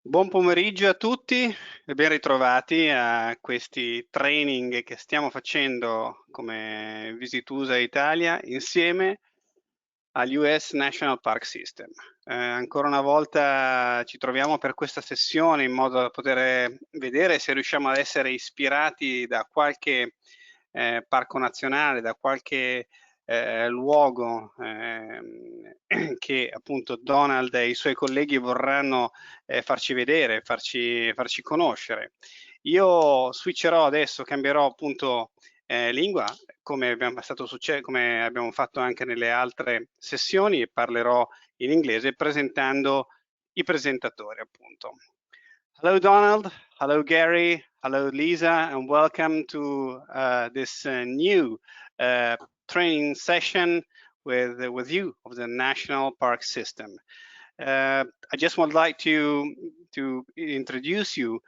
Buon pomeriggio a tutti e ben ritrovati a questi training che stiamo facendo come Visitusa Italia insieme agli US National Park System. Ancora una volta ci troviamo per questa sessione in modo da poter vedere se riusciamo ad essere ispirati da qualche parco nazionale, da qualche luogo che appunto Donald e i suoi colleghi vorranno farci vedere, farci conoscere. Io switcherò adesso, cambierò appunto lingua, come abbiamo fatto anche nelle altre sessioni, e parlerò in inglese presentando i presentatori appunto. Hello Donald, hello Gary, hello Lisa, and welcome to this new training session with you of the National Park System. I just would like to introduce you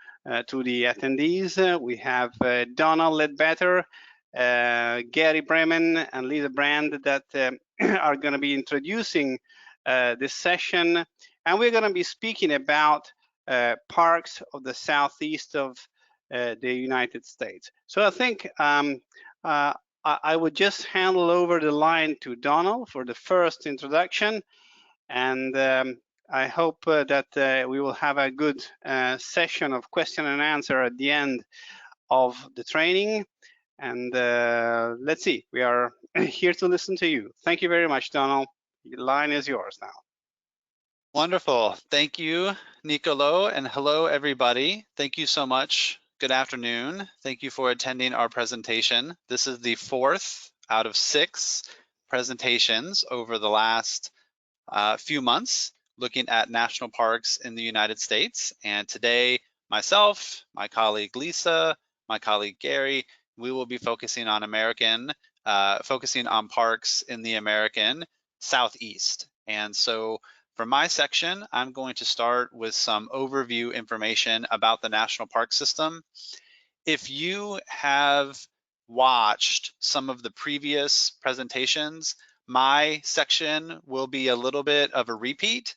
to the attendees. We have Donald Ledbetter, Gary Bremen, and Lisa Brand that are going to be introducing this session, and we're going to be speaking about parks of the southeast of the United States. So I think I would just hand over the line to Donald for the first introduction, and I hope that we will have a good session of question and answer at the end of the training. And let's see, we are here to listen to you. Thank you very much, Donald. The line is yours now. Wonderful. Thank you, Nicolo, and hello, everybody. Thank you so much. Good afternoon. Thank you for attending our presentation. This is the 4th out of 6 presentations over the last few months looking at national parks in the United States. And today, myself, my colleague Lisa, my colleague Gary, we will be focusing on parks in the American Southeast. And so for my section, I'm going to start with some overview information about the National Park System. If you have watched some of the previous presentations, my section will be a little bit of a repeat,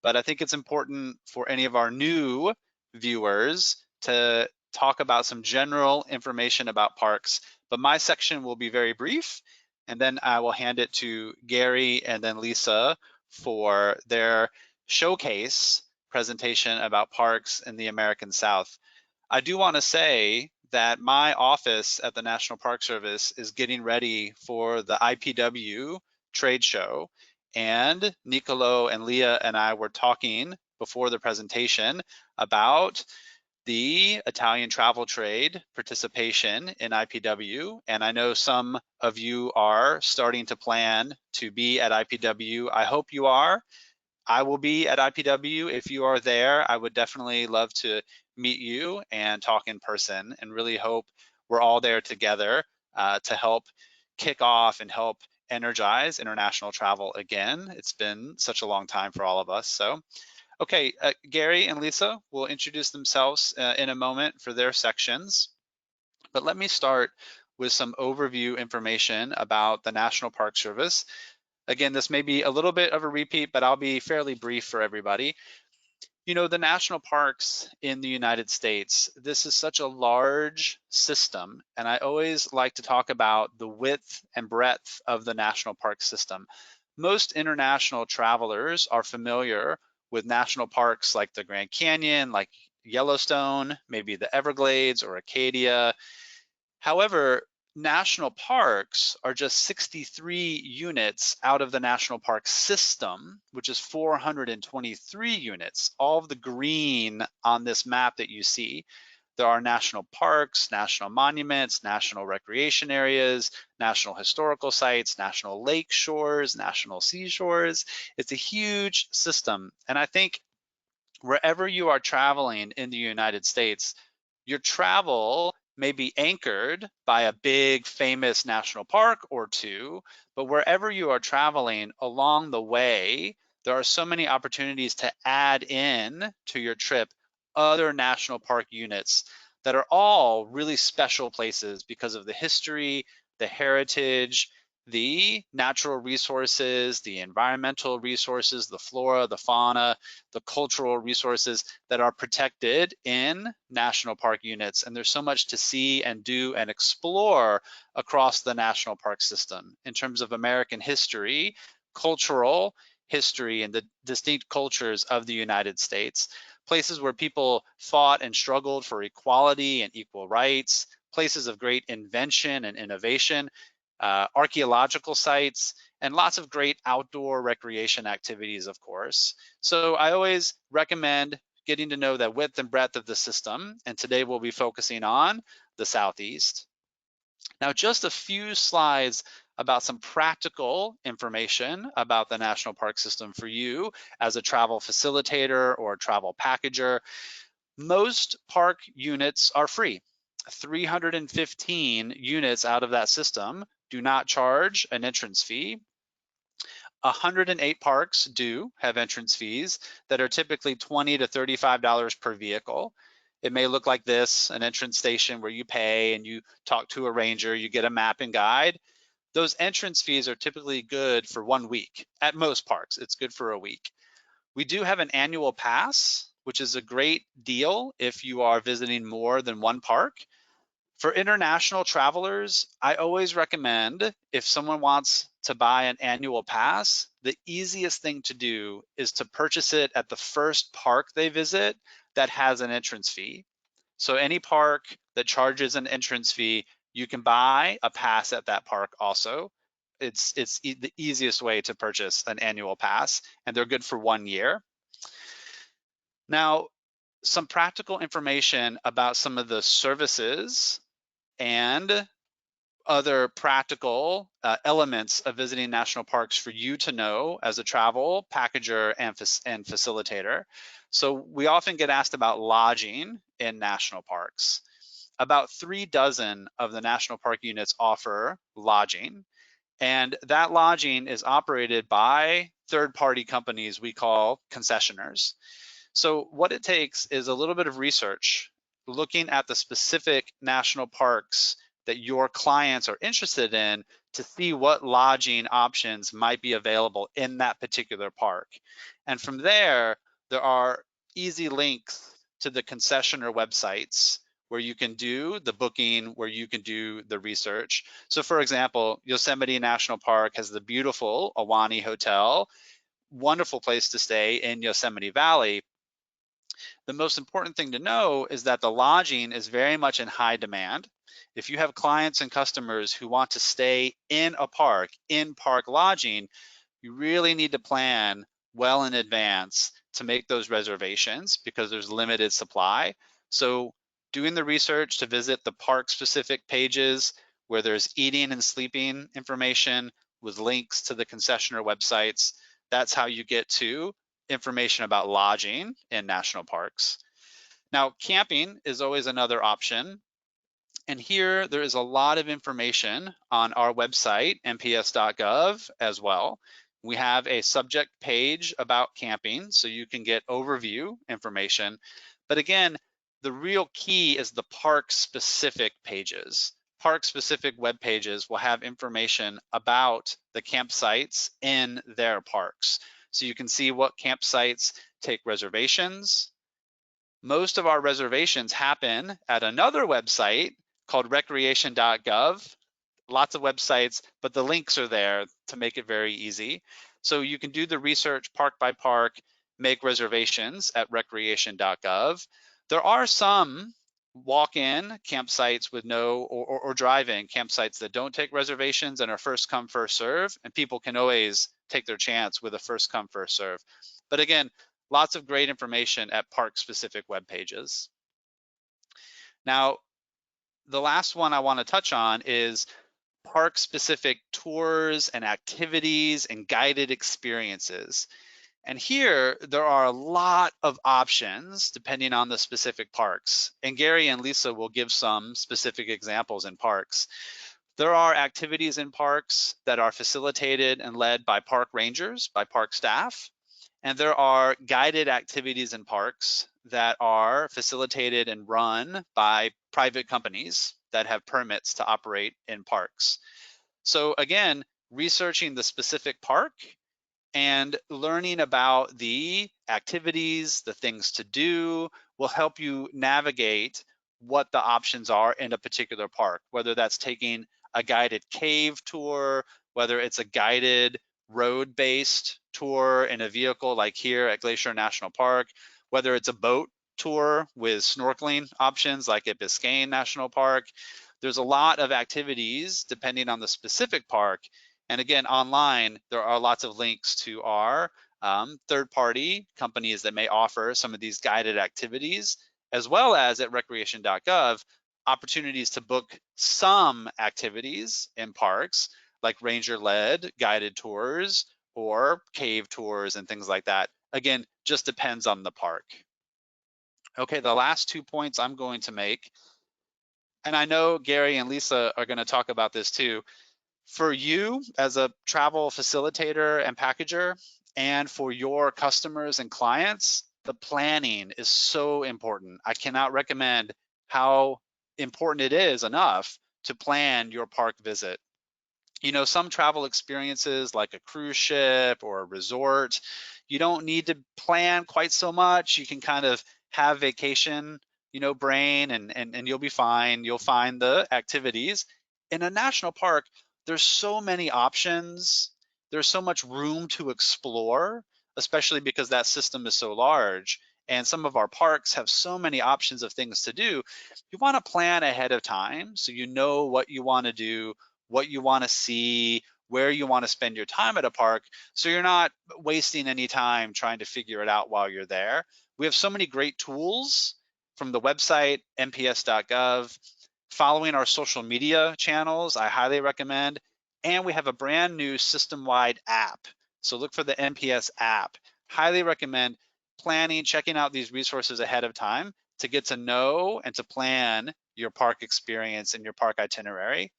but I think it's important for any of our new viewers to talk about some general information about parks. But my section will be very brief, and then I will hand it to Gary and then Lisa for their showcase presentation about parks in the American South. I do want to say that my office at the National Park Service is getting ready for the IPW trade show, and Nicolo and Leah and I were talking before the presentation about the Italian travel trade participation in IPW, and I know some of you are starting to plan to be at IPW. I hope you are. I will be at IPW. If you are there, I would definitely love to meet you and talk in person, and really hope we're all there together to help kick off and help energize international travel again. It's been such a long time for all of us. So, okay, Gary and Lisa will introduce themselves in a moment for their sections. But let me start with some overview information about the National Park Service. Again, this may be a little bit of a repeat, but I'll be fairly brief for everybody. You know, the national parks in the United States, this is such a large system, and I always like to talk about the width and breadth of the national park system. Most international travelers are familiar with national parks like the Grand Canyon, like Yellowstone, maybe the Everglades or Acadia. However, national parks are just 63 units out of the national park system, which is 423 units. All of the green on this map that you see, there are national parks, national monuments, national recreation areas, national historical sites, national lake shores, national seashores. It's a huge system. And I think wherever you are traveling in the United States, your travel may be anchored by a big famous national park or two, but wherever you are traveling along the way, there are so many opportunities to add in to your trip other national park units that are all really special places because of the history, the heritage, the natural resources, the environmental resources, the flora, the fauna, the cultural resources that are protected in national park units. And there's so much to see and do and explore across the national park system in terms of American history, cultural history, and the distinct cultures of the United States. Places where people fought and struggled for equality and equal rights, places of great invention and innovation, archaeological sites, and lots of great outdoor recreation activities, of course. So I always recommend getting to know the width and breadth of the system, and today we'll be focusing on the Southeast. Now, just a few slides about some practical information about the National Park System for you as a travel facilitator or travel packager. Most park units are free. 315 units out of that system do not charge an entrance fee. 108 parks do have entrance fees that are typically $20 to $35 per vehicle. It may look like this, an entrance station where you pay and you talk to a ranger, you get a map and guide. Those entrance fees are typically good for 1 week. At most parks, it's good for a week. We do have an annual pass, which is a great deal if you are visiting more than one park. For international travelers, I always recommend if someone wants to buy an annual pass, the easiest thing to do is to purchase it at the first park they visit that has an entrance fee. So any park that charges an entrance fee, you can buy a pass at that park also. It's the easiest way to purchase an annual pass, and they're good for 1 year. Now, some practical information about some of the services and other practical elements of visiting national parks for you to know as a travel packager and facilitator. So we often get asked about lodging in national parks. About 3 dozen of the national park units offer lodging, and that lodging is operated by third-party companies we call concessioners. So what it takes is a little bit of research, looking at the specific national parks that your clients are interested in to see what lodging options might be available in that particular park. And from there are easy links to the concessioner websites where you can do the booking, where you can do the research. So for example, Yosemite National Park has the beautiful Ahwahnee Hotel, wonderful place to stay in Yosemite Valley. The most important thing to know is that the lodging is very much in high demand. If you have clients and customers who want to stay in a park, in park lodging, you really need to plan well in advance to make those reservations because there's limited supply. So doing the research to visit the park specific pages where there's eating and sleeping information with links to the concessioner websites, that's how you get to information about lodging in national parks. Now, camping is always another option. And here there is a lot of information on our website, nps.gov, as well. We have a subject page about camping, so you can get overview information. But again, the real key is the park-specific pages. Park-specific web pages will have information about the campsites in their parks. So you can see what campsites take reservations. Most of our reservations happen at another website called recreation.gov. Lots of websites, but the links are there to make it very easy. So you can do the research park by park, make reservations at recreation.gov. There are some walk-in campsites with no, or drive-in campsites that don't take reservations and are first come, first serve, and people can always take their chance with a first come, first serve. But again, lots of great information at park-specific web pages. Now, the last one I want to touch on is park-specific tours and activities and guided experiences. And here, there are a lot of options depending on the specific parks. And Gary and Lisa will give some specific examples in parks. There are activities in parks that are facilitated and led by park rangers, by park staff. And there are guided activities in parks that are facilitated and run by private companies that have permits to operate in parks. So again, researching the specific park and learning about the activities, the things to do, will help you navigate what the options are in a particular park, whether that's taking a guided cave tour, whether it's a guided road-based tour in a vehicle like here at Glacier National Park, whether it's a boat tour with snorkeling options like at Biscayne National Park. There's a lot of activities depending on the specific park. And again, online, there are lots of links to our third-party companies that may offer some of these guided activities, as well as at recreation.gov, opportunities to book some activities in parks, like ranger-led guided tours or cave tours and things like that. Again, just depends on the park. Okay, the last 2 points I'm going to make, and I know Gary and Lisa are going to talk about this too. For you as a travel facilitator and packager, and for your customers and clients, the planning is so important. I cannot recommend how important it is enough to plan your park visit. You know, some travel experiences like a cruise ship or a resort, you don't need to plan quite so much. You can kind of have vacation, you know, brain, and you'll be fine. You'll find the activities. In a national park, there's so many options. There's so much room to explore, especially because that system is so large. And some of our parks have so many options of things to do. You want to plan ahead of time so you know what you want to do, what you want to see, where you want to spend your time at a park, so you're not wasting any time trying to figure it out while you're there. We have so many great tools from the website, nps.gov, following our social media channels, I highly recommend, and we have a brand new system-wide app. So look for the NPS app. Highly recommend planning, checking out these resources ahead of time to get to know and to plan your park experience and your park itinerary.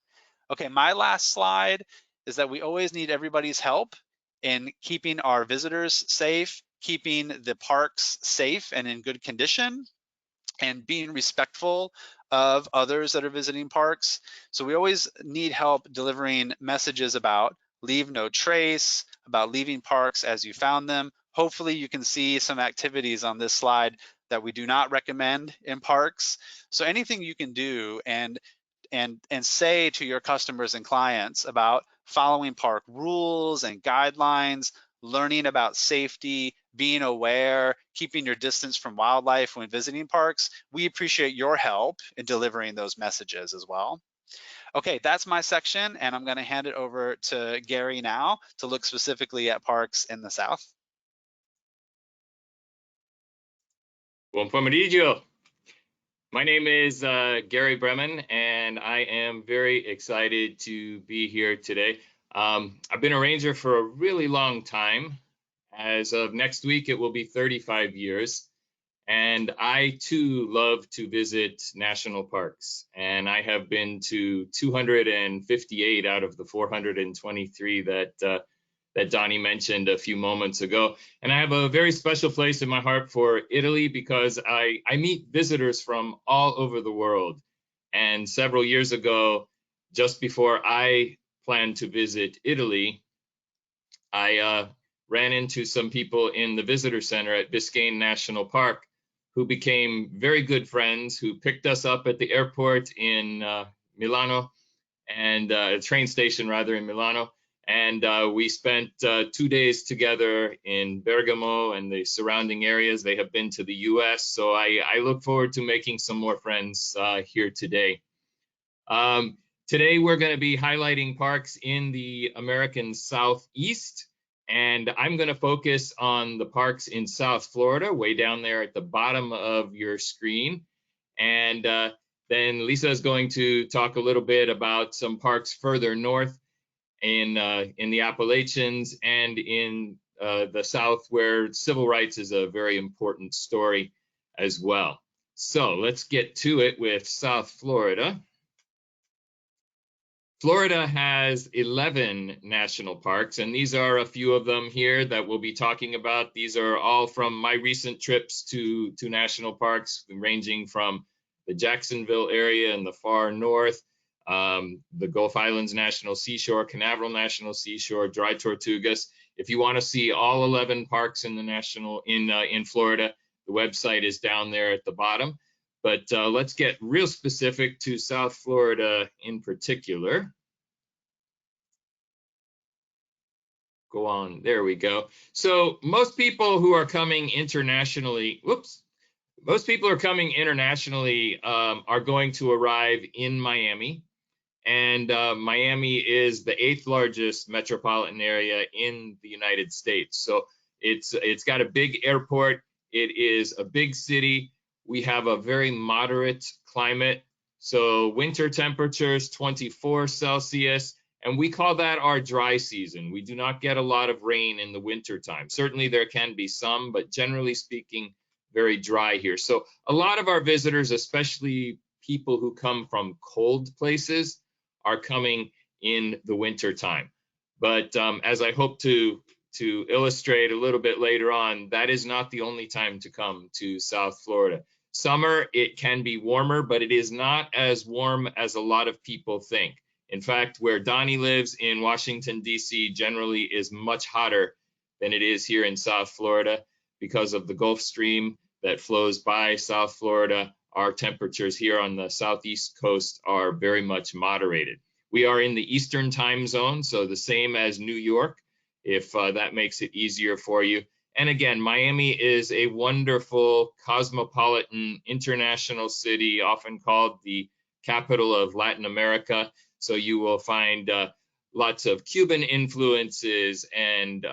Okay, my last slide is that we always need everybody's help in keeping our visitors safe, keeping the parks safe and in good condition, and being respectful of others that are visiting parks. So we always need help delivering messages about leave no trace, about leaving parks as you found them. Hopefully you can see some activities on this slide that we do not recommend in parks. So anything you can do and say to your customers and clients about following park rules and guidelines, learning about safety, being aware, keeping your distance from wildlife when visiting parks. We appreciate your help in delivering those messages as well. Okay, that's my section, and I'm going to hand it over to Gary now to look specifically at parks in the South. Buon pomeriggio. My name is Gary Bremen, and I am very excited to be here today. I've been a ranger for a really long time. As of next week, it will be 35 years. And I, too, love to visit national parks. And I have been to 258 out of the 423 that Donnie mentioned a few moments ago. And I have a very special place in my heart for Italy because I meet visitors from all over the world. And several years ago, just before I planned to visit Italy, I ran into some people in the visitor center at Biscayne National Park who became very good friends, who picked us up at the airport in Milano, and a train station rather in Milano. And we spent 2 days together in Bergamo and the surrounding areas. They have been to the US, so I look forward to making some more friends here today. Today we're going to be highlighting parks in the American Southeast, and I'm going to focus on the parks in South Florida, way down there at the bottom of your screen. And then Lisa is going to talk a little bit about some parks further north in the Appalachians and in the South, where civil rights is a very important story as well. So let's get to it with South Florida. Florida has 11 national parks, and these are a few of them here that we'll be talking about. These are all from my recent trips to national parks, ranging from the Jacksonville area in the far north the Gulf Islands National Seashore, Canaveral National Seashore, Dry Tortugas. If you want to see all 11 parks in the in Florida, the website is down there at the bottom. But let's get real specific to South Florida in particular. Go on, there we go. So most people who are coming internationally, most people are coming internationally are going to arrive in Miami. And Miami is the 8th largest metropolitan area in the United States. So it's got a big airport. It is a big city. We have a very moderate climate. So winter temperatures, 24 Celsius, and we call that our dry season. We do not get a lot of rain in the winter time. Certainly there can be some, but generally speaking, very dry here. So a lot of our visitors, especially people who come from cold places, are coming in the winter time. But as I hope to illustrate a little bit later on, that is not the only time to come to South Florida. Summer, it can be warmer, but it is not as warm as a lot of people think. In fact, where Donnie lives in Washington, D.C., generally is much hotter than it is here in South Florida because of the Gulf Stream that flows by South Florida. Our temperatures here on the southeast coast are very much moderated. We are in the Eastern time zone, so the same as New York, if that makes it easier for you. And again, Miami is a wonderful cosmopolitan international city, often called the capital of Latin America. So you will find lots of Cuban influences and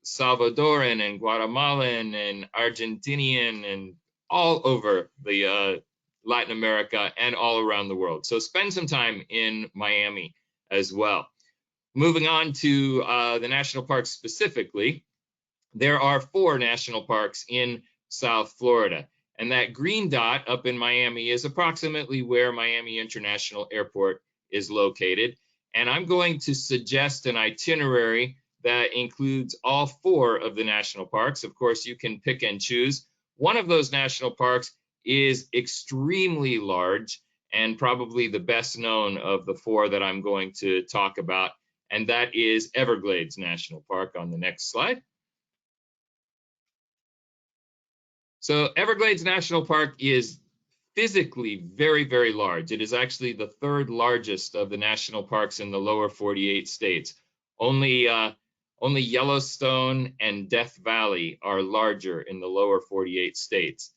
Salvadoran and Guatemalan and Argentinian and all over the Latin America and all around the world. So spend some time in Miami as well. Moving on to the national parks specifically, there are 4 national parks in South Florida. And that green dot up in Miami is approximately where Miami International Airport is located. And I'm going to suggest an itinerary that includes all 4 of the national parks. Of course, you can pick and choose. One of those national parks is extremely large and probably the best known of the 4 that I'm going to talk about, and that is Everglades National Park on the next slide. So Everglades National Park is physically very, very large. It is actually the 3rd largest of the national parks in the lower 48 states. Only Yellowstone and Death Valley are larger in the lower 48 states.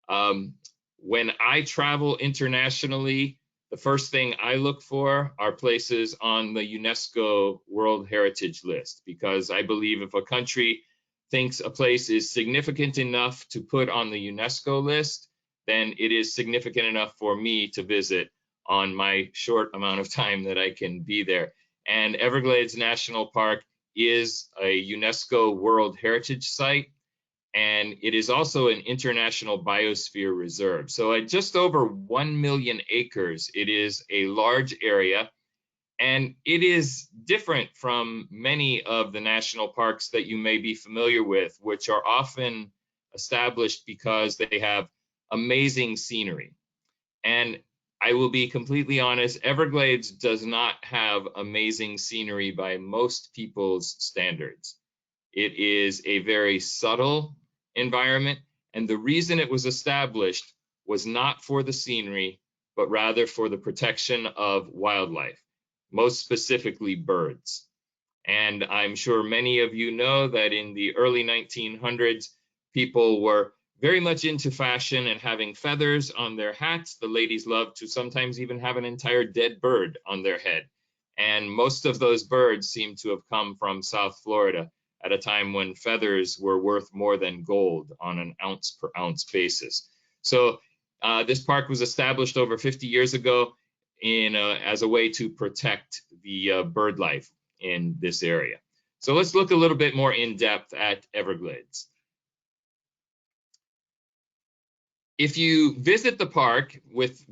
When I travel internationally, the first thing I look for are places on the UNESCO World Heritage List, because I believe if a country thinks a place is significant enough to put on the UNESCO list, then it is significant enough for me to visit on my short amount of time that I can be there. And Everglades National Park is a UNESCO World Heritage Site, and it is also an international biosphere reserve. So at just over 1 million acres, it is a large area. And it is different from many of the national parks that you may be familiar with, which are often established because they have amazing scenery. And I will be completely honest, Everglades does not have amazing scenery by most people's standards. It is a very subtle environment, and the reason it was established was not for the scenery, but rather for the protection of wildlife, most specifically birds. And I'm sure many of you know that in the early 1900s, people were very much into fashion and having feathers on their hats. The ladies loved to sometimes even have an entire dead bird on their head. And most of those birds seem to have come from South Florida at a time when feathers were worth more than gold on an ounce per ounce basis. So this park was established over 50 years ago as a way to protect the bird life in this area. So let's look a little bit more in depth at Everglades. If you visit the park with,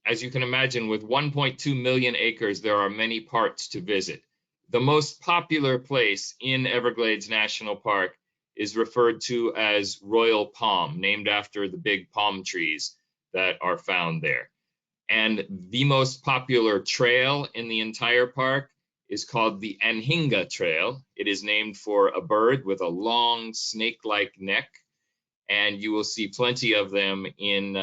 as you can imagine, with 1.2 million acres, there are many parts to visit. The most popular place in Everglades National Park is referred to as Royal Palm, named after the big palm trees that are found there. And the most popular trail in the entire park is called the Anhinga Trail. It is named for a bird with a long snake-like neck, and you will see plenty of them in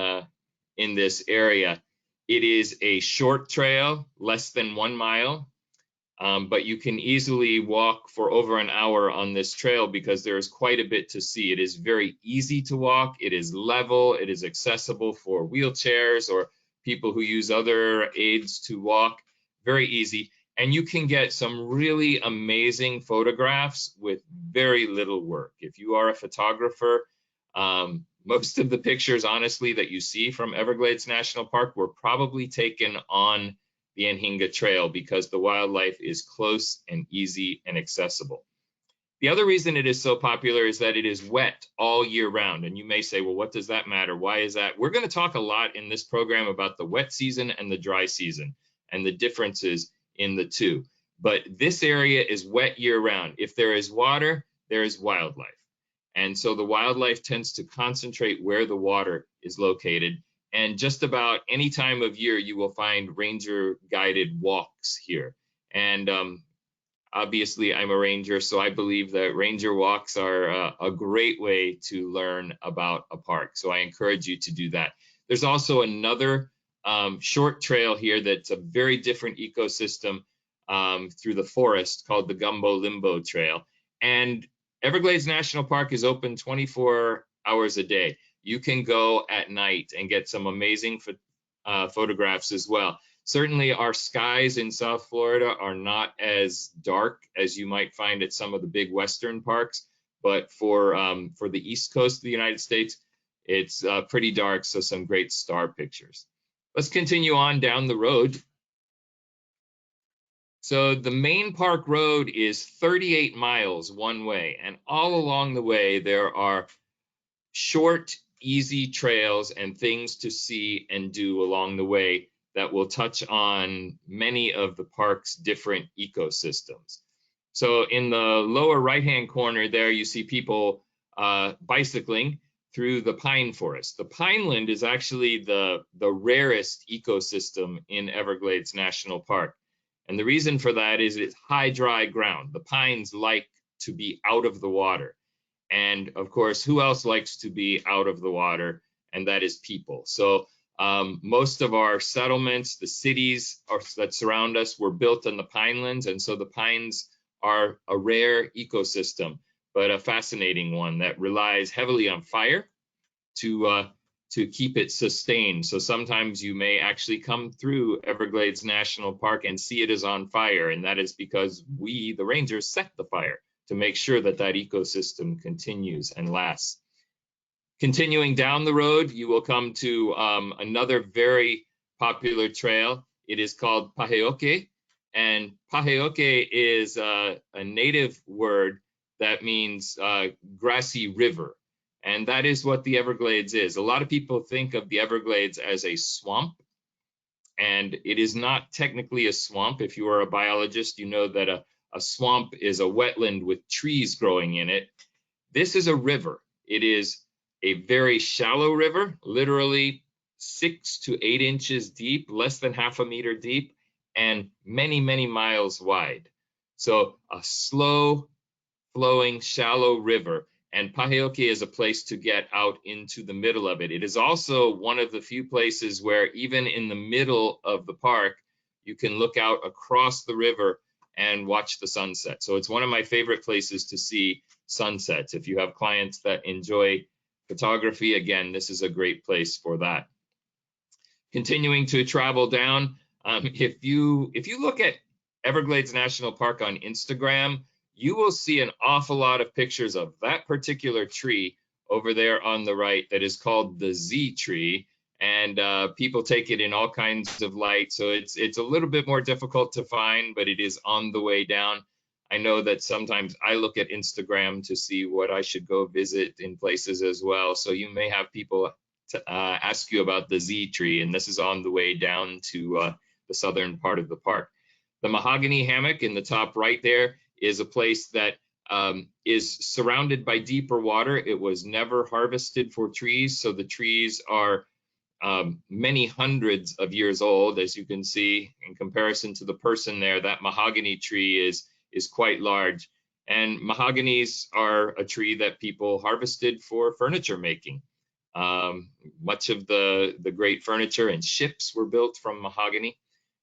this area. It is a short trail, less than 1 mile, but you can easily walk for over an hour on this trail because there is quite a bit to see. It is very easy to walk. It is level. It is accessible for wheelchairs or people who use other aids to walk. Very easy. And you can get some really amazing photographs with very little work. If you are a photographer, most of the pictures, honestly, that you see from Everglades National Park were probably taken on the Anhinga Trail because the wildlife is close and easy and accessible. The other reason it is so popular is that it is wet all year round. And you may say, well, what does that matter? Why is that? We're going to talk a lot in this program about the wet season and the dry season and the differences in the two. But this area is wet year round. If there is water, there is wildlife. And so the wildlife tends to concentrate where the water is located. And just about any time of year, you will find ranger guided walks here. And obviously, I'm a ranger, so I believe that ranger walks are a great way to learn about a park. So I encourage you to do that. There's also another short trail here that's a very different ecosystem through the forest called the Gumbo Limbo Trail. And Everglades National Park is open 24 hours a day. You can go at night and get some amazing photographs as well. Certainly our skies in South Florida are not as dark as you might find at some of the big Western parks, but for the East Coast of the United States, it's pretty dark, so some great star pictures. Let's continue on down the road. So the main park road is 38 miles one way, and all along the way there are short, easy trails and things to see and do along the way that will touch on many of the park's different ecosystems. So in the lower right-hand corner there, you see people bicycling through the pine forest. The pineland is actually the rarest ecosystem in Everglades National Park. And the reason for that is it's high, dry ground. The pines like to be out of the water. And of course, who else likes to be out of the water? And that is people. So most of our settlements, the cities that surround us were built on the pinelands. And so the pines are a rare ecosystem, but a fascinating one that relies heavily on fire to keep it sustained. So sometimes you may actually come through Everglades National Park and see it is on fire. And that is because we, the rangers, set the fire to make sure that that ecosystem continues and lasts. Continuing down the road, you will come to another very popular trail. It is called Paheoke, and Paheoke is a native word that means grassy river, and that is what the Everglades is. A lot of people think of the Everglades as a swamp, and it is not technically a swamp. If you are a biologist, you know that a swamp is a wetland with trees growing in it. This is a river. It is a very shallow river, literally 6 to 8 inches deep, less than half a meter deep, and many, many miles wide. So a slow flowing, shallow river. And Paheoke is a place to get out into the middle of it. It is also one of the few places where even in the middle of the park, you can look out across the river and watch the sunset. So it's one of my favorite places to see sunsets. If you have clients that enjoy photography, again, this is a great place for that. Continuing to travel down, if you look at Everglades National Park on Instagram, you will see an awful lot of pictures of that particular tree over there on the right that is called the Z tree. And people take it in all kinds of light. So it's a little bit more difficult to find, but it is on the way down. I know that sometimes I look at Instagram to see what I should go visit in places as well. So you may have people ask you about the Z tree, and this is on the way down to the southern part of the park. The mahogany hammock in the top right there is a place that is surrounded by deeper water. It was never harvested for trees, so the trees are many hundreds of years old. As you can see, in comparison to the person there, that mahogany tree is quite large. And mahoganies are a tree that people harvested for furniture making. Much of the great furniture and ships were built from mahogany.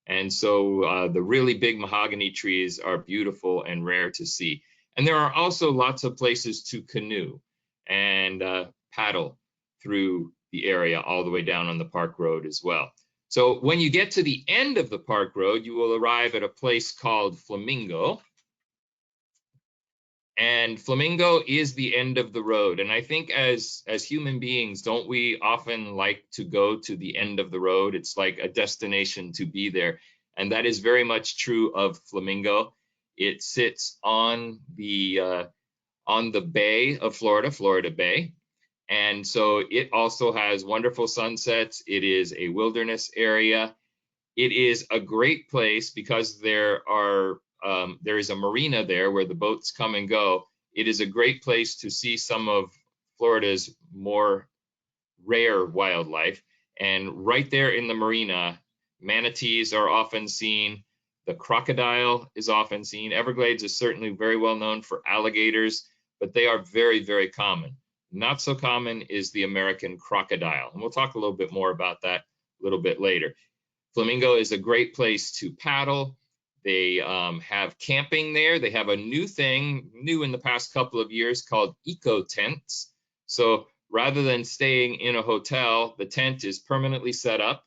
And so the really big mahogany trees are beautiful and rare to see. And there are also lots of places to canoe and paddle through the area all the way down on the park road as well. So when you get to the end of the park road, you will arrive at a place called Flamingo. And Flamingo is the end of the road. And I think as human beings, don't we often like to go to the end of the road? It's like a destination to be there. And that is very much true of Flamingo. It sits on the bay of Florida, Florida Bay. And so it also has wonderful sunsets. It is a wilderness area. It is a great place because there is a marina there where the boats come and go. It is a great place to see some of Florida's more rare wildlife. And right there in the marina, manatees are often seen. The crocodile is often seen. Everglades is certainly very well known for alligators, but they are very, very common. Not so common is the American crocodile. And we'll talk a little bit more about that a little bit later. Flamingo is a great place to paddle. They have camping there. They have a new thing, new in the past couple of years, called eco tents. So rather than staying in a hotel, the tent is permanently set up.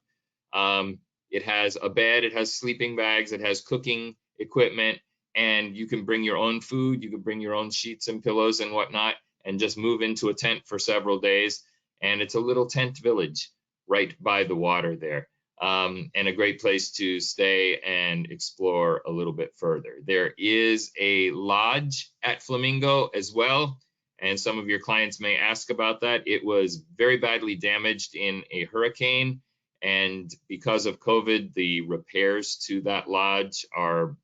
It has a bed, it has sleeping bags, it has cooking equipment, and you can bring your own food, you can bring your own sheets and pillows and whatnot, and just move into a tent for several days. And it's a little tent village right by the water there. And a great place to stay and explore a little bit further. There is a lodge at Flamingo as well, and some of your clients may ask about that. It was very badly damaged in a hurricane, and because of COVID, the repairs to that lodge are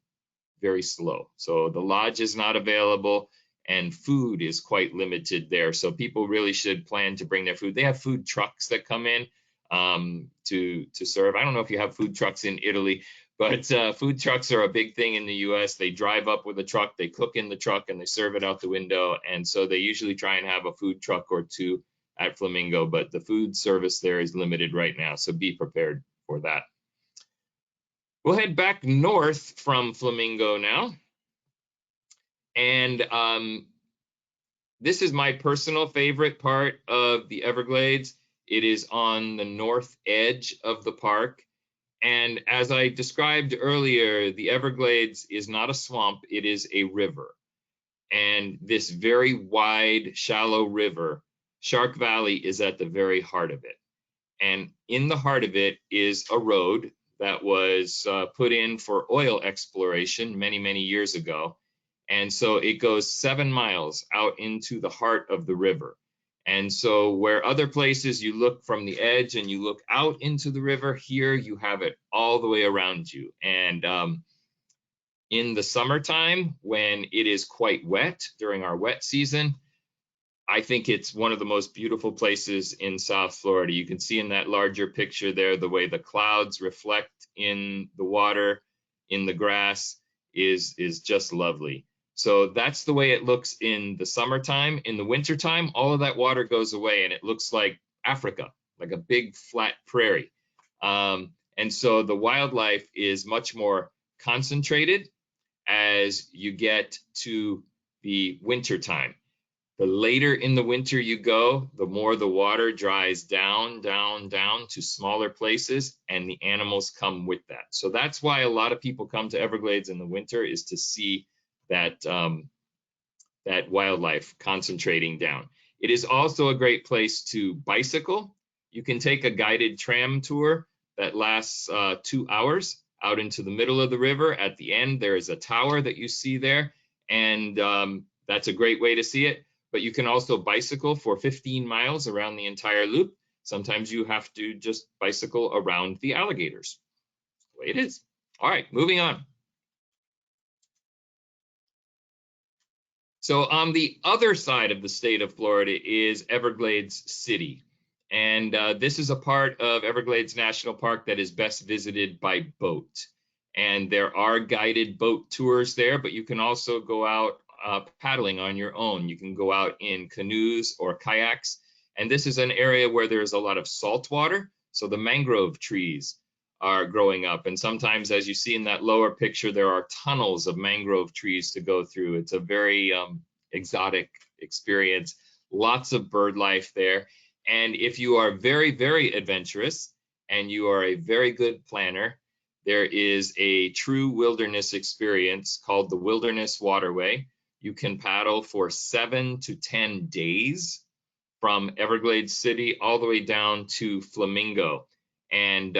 very slow. So the lodge is not available, and food is quite limited there. So people really should plan to bring their food. They have food trucks that come in to serve. I don't know if you have food trucks in Italy, but food trucks are a big thing in the US. They drive up with a truck, they cook in the truck, and they serve it out the window. And so they usually try and have a food truck or two at Flamingo, but the food service there is limited right now. So be prepared for that. We'll head back north from Flamingo now. And this is my personal favorite part of the Everglades. It is on the north edge of the park. And as I described earlier, the Everglades is not a swamp, it is a river. And this very wide, shallow river, Shark Valley, is at the very heart of it. And in the heart of it is a road that was put in for oil exploration many, many years ago. And so it goes 7 miles out into the heart of the river. And so where other places you look from the edge and you look out into the river, here you have it all the way around you. And in the summertime, when it is quite wet during our wet season, I think it's one of the most beautiful places in South Florida. You can see in that larger picture there, the way the clouds reflect in the water, in the grass is just lovely. So that's the way it looks in the summertime. In the wintertime, all of that water goes away and it looks like Africa, like a big flat prairie. And so the wildlife is much more concentrated as you get to the wintertime. The later in the winter you go, the more the water dries down, down, down to smaller places, and the animals come with that. So that's why a lot of people come to Everglades in the winter, is to see that, that wildlife concentrating down. It is also a great place to bicycle. You can take a guided tram tour that lasts 2 hours out into the middle of the river. At the end, there is a tower that you see there, and that's a great way to see it. But you can also bicycle for 15 miles around the entire loop. Sometimes you have to just bicycle around the alligators. That's the way it is. All right, moving on. So on the other side of the state of Florida is Everglades City. And this is a part of Everglades National Park that is best visited by boat. And there are guided boat tours there, but you can also go out paddling on your own. You can go out in canoes or kayaks. And this is an area where there's a lot of salt water. So the mangrove trees are growing up. And sometimes, as you see in that lower picture, there are tunnels of mangrove trees to go through. It's a very exotic experience. Lots of bird life there. And if you are very, very adventurous and you are a very good planner, there is a true wilderness experience called the Wilderness Waterway. You can paddle for 7 to 10 days from Everglades City all the way down to Flamingo. And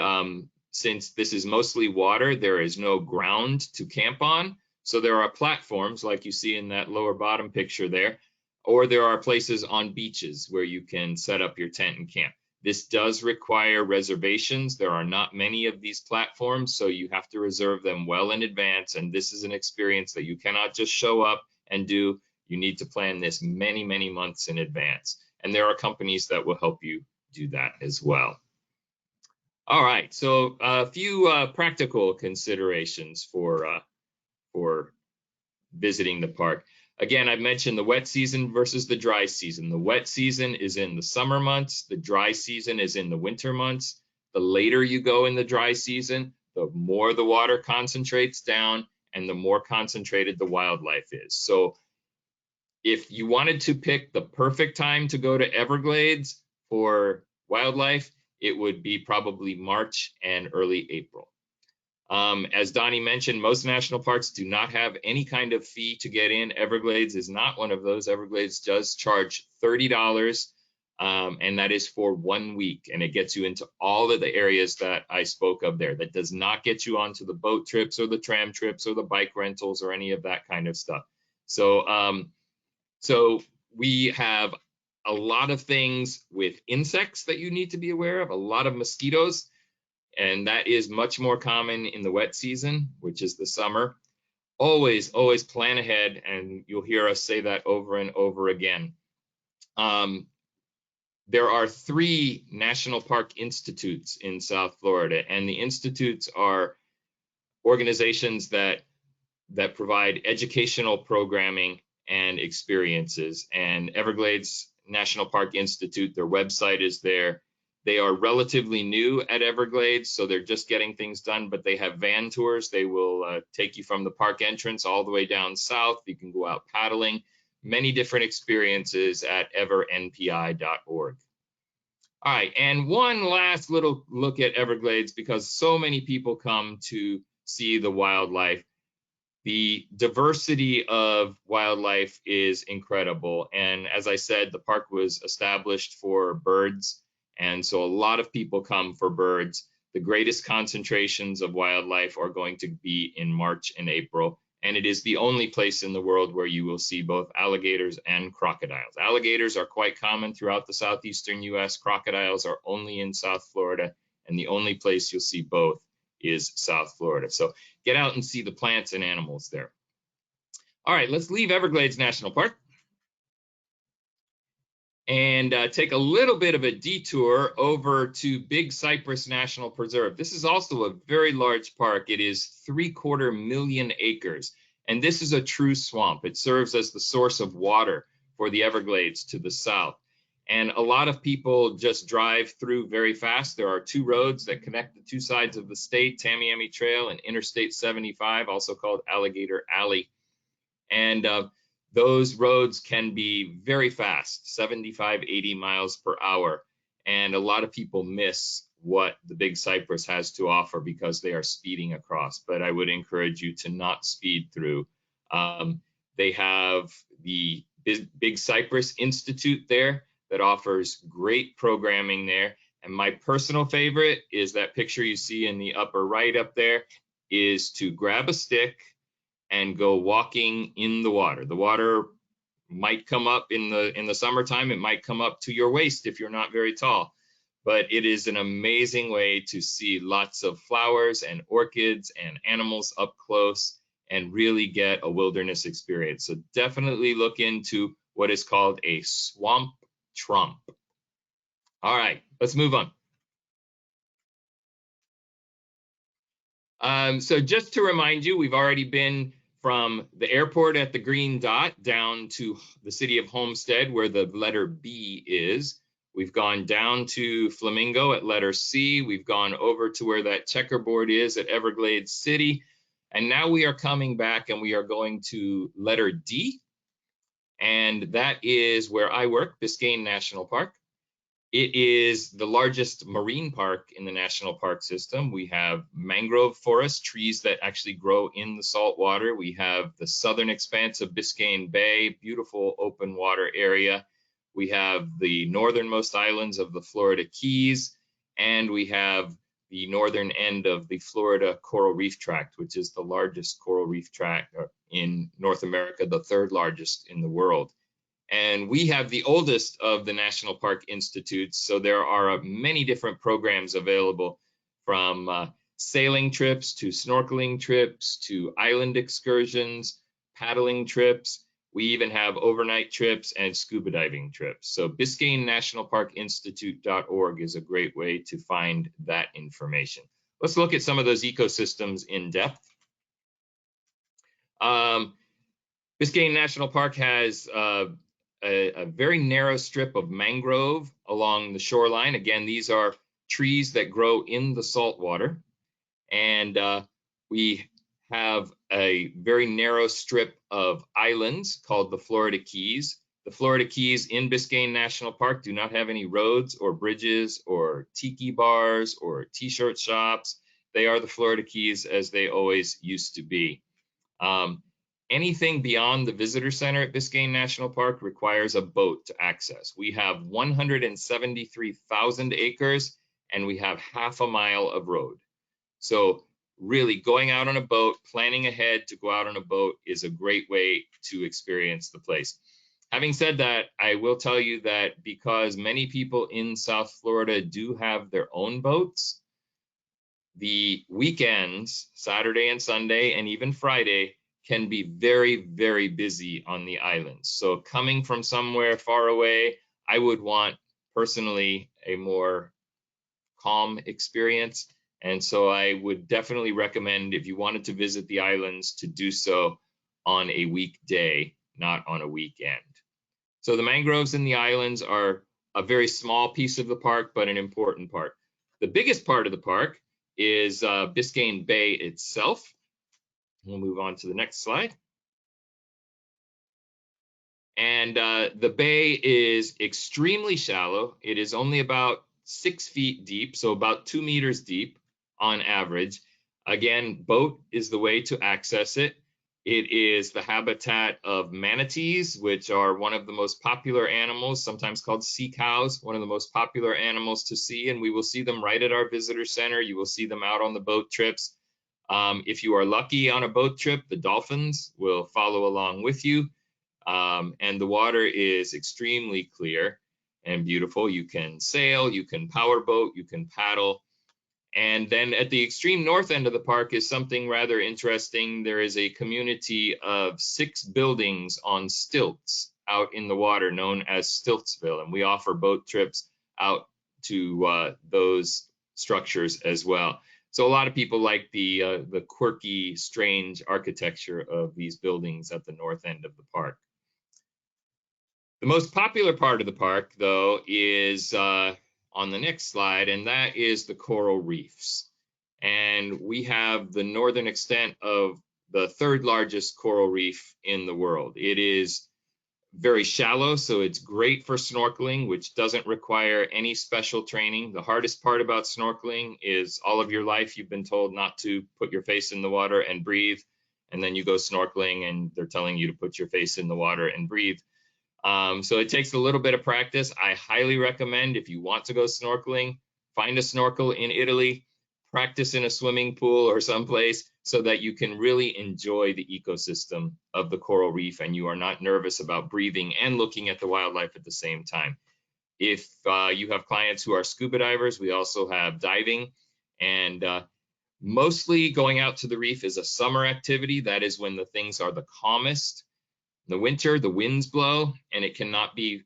since this is mostly water, there is no ground to camp on. So there are platforms like you see in that lower bottom picture there, or there are places on beaches where you can set up your tent and camp. This does require reservations. There are not many of these platforms, so you have to reserve them well in advance. And this is an experience that you cannot just show up and do. You need to plan this many, many months in advance. And there are companies that will help you do that as well. All right, so a few practical considerations for visiting the park. Again, I've mentioned the wet season versus the dry season. The wet season is in the summer months. The dry season is in the winter months. The later you go in the dry season, the more the water concentrates down and the more concentrated the wildlife is. So if you wanted to pick the perfect time to go to Everglades for wildlife, it would be probably March and early April. As Donnie mentioned, most national parks do not have any kind of fee to get in. Everglades is not one of those. Everglades does charge $30, and that is for 1 week, and it gets you into all of the areas that I spoke of there. That does not get you onto the boat trips or the tram trips or the bike rentals or any of that kind of stuff. So we have a lot of things with insects that you need to be aware of, a lot of mosquitoes, and that is much more common in the wet season, which is the summer. Always, always plan ahead, and you'll hear us say that over and over again. There are 3 national park institutes in South Florida, and the institutes are organizations that provide educational programming and experiences. And Everglades National Park Institute, their website is there. They are relatively new at Everglades, so they're just getting things done, but they have van tours. They will take you from the park entrance all the way down south. You can go out paddling, many different experiences at evernpi.org. All right, and one last little look at Everglades, because so many people come to see the wildlife. The diversity of wildlife is incredible. And as I said, the park was established for birds. And so a lot of people come for birds. The greatest concentrations of wildlife are going to be in March and April. And it is the only place in the world where you will see both alligators and crocodiles. Alligators are quite common throughout the southeastern US. Crocodiles are only in South Florida. And the only place you'll see both is South Florida. So get out and see the plants and animals there. All right, let's leave Everglades National Park and take a little bit of a detour over to Big Cypress National Preserve. This is also a very large park. It is 3/4 million acres, and this is a true swamp. It serves as the source of water for the Everglades to the south. And a lot of people just drive through very fast. There are 2 roads that connect the 2 sides of the state, Tamiami Trail and Interstate 75, also called Alligator Alley. And those roads can be very fast, 75, 80 miles per hour. And a lot of people miss what the Big Cypress has to offer because they are speeding across. But I would encourage you to not speed through. They have the Big Cypress Institute there that offers great programming there. And my personal favorite is that picture you see in the upper right up there, is to grab a stick and go walking in the water. The water might come up in the summertime. It might come up to your waist if you're not very tall, but it is an amazing way to see lots of flowers and orchids and animals up close and really get a wilderness experience. So definitely look into what is called a swamp trump. All right, let's move on. So just to remind you, we've already been from the airport at the green dot down to the city of Homestead, where the letter B is. We've gone down to Flamingo at letter C. We've gone over to where that checkerboard is at Everglades City. And now we are coming back and we are going to letter D. And that is where I work, Biscayne National Park. It is the largest marine park in the national park system. We have mangrove forest, trees that actually grow in the salt water. We have the southern expanse of Biscayne Bay, beautiful open water area. We have the northernmost islands of the Florida Keys, and we have the northern end of the Florida Coral Reef Tract, which is the largest coral reef tract in North America, the third largest in the world. And we have the oldest of the National Park Institutes, so there are many different programs available, from sailing trips to snorkeling trips to island excursions, paddling trips. We even have overnight trips and scuba diving trips. So BiscayneNationalParkInstitute.org is a great way to find that information. Let's look at some of those ecosystems in depth. Biscayne National Park has a very narrow strip of mangrove along the shoreline. Again, these are trees that grow in the salt water. And we have a very narrow strip of islands called the Florida Keys. The Florida Keys in Biscayne National Park do not have any roads or bridges or tiki bars or t-shirt shops. They are the Florida Keys as they always used to be. Anything beyond the visitor center at Biscayne National Park requires a boat to access. We have 173,000 acres and we have half a mile of road. So really going out on a boat, planning ahead to go out on a boat is a great way to experience the place. Having said that, I will tell you that because many people in South Florida do have their own boats, the weekends, Saturday and Sunday, and even Friday, can be very, very busy on the islands. So coming from somewhere far away, I would want personally a more calm experience. And so I would definitely recommend, if you wanted to visit the islands, to do so on a weekday, not on a weekend. So the mangroves in the islands are a very small piece of the park, but an important part. The biggest part of the park is Biscayne Bay itself. We'll move on to the next slide. And the bay is extremely shallow. It is only about 6 feet deep, so about 2 meters deep on average. Again, boat is the way to access it. It is the habitat of manatees, which are one of the most popular animals, sometimes called sea cows, one of the most popular animals to see, and we will see them right at our visitor center. You will see them out on the boat trips. If you are lucky on a boat trip, the dolphins will follow along with you. And the water is extremely clear and beautiful. You can sail, you can powerboat, you can paddle. And then at the extreme north end of the park is something rather interesting. There is a community of 6 buildings on stilts out in the water known as Stiltsville. And we offer boat trips out to those structures as well. So a lot of people like the quirky, strange architecture of these buildings at the north end of the park. The most popular part of the park, though, is on the next slide, and that is the coral reefs. And we have the northern extent of the 3rd largest coral reef in the world. It is very shallow, so it's great for snorkeling, which doesn't require any special training. The hardest part about snorkeling is all of your life you've been told not to put your face in the water and breathe, and then you go snorkeling and they're telling you to put your face in the water and breathe. So it takes a little bit of practice. I highly recommend, if you want to go snorkeling, find a snorkel in Italy, practice in a swimming pool or someplace so that you can really enjoy the ecosystem of the coral reef and you are not nervous about breathing and looking at the wildlife at the same time. If you have clients who are scuba divers, we also have diving, and mostly going out to the reef is a summer activity. That is when the things are the calmest. In the winter, the winds blow and it cannot be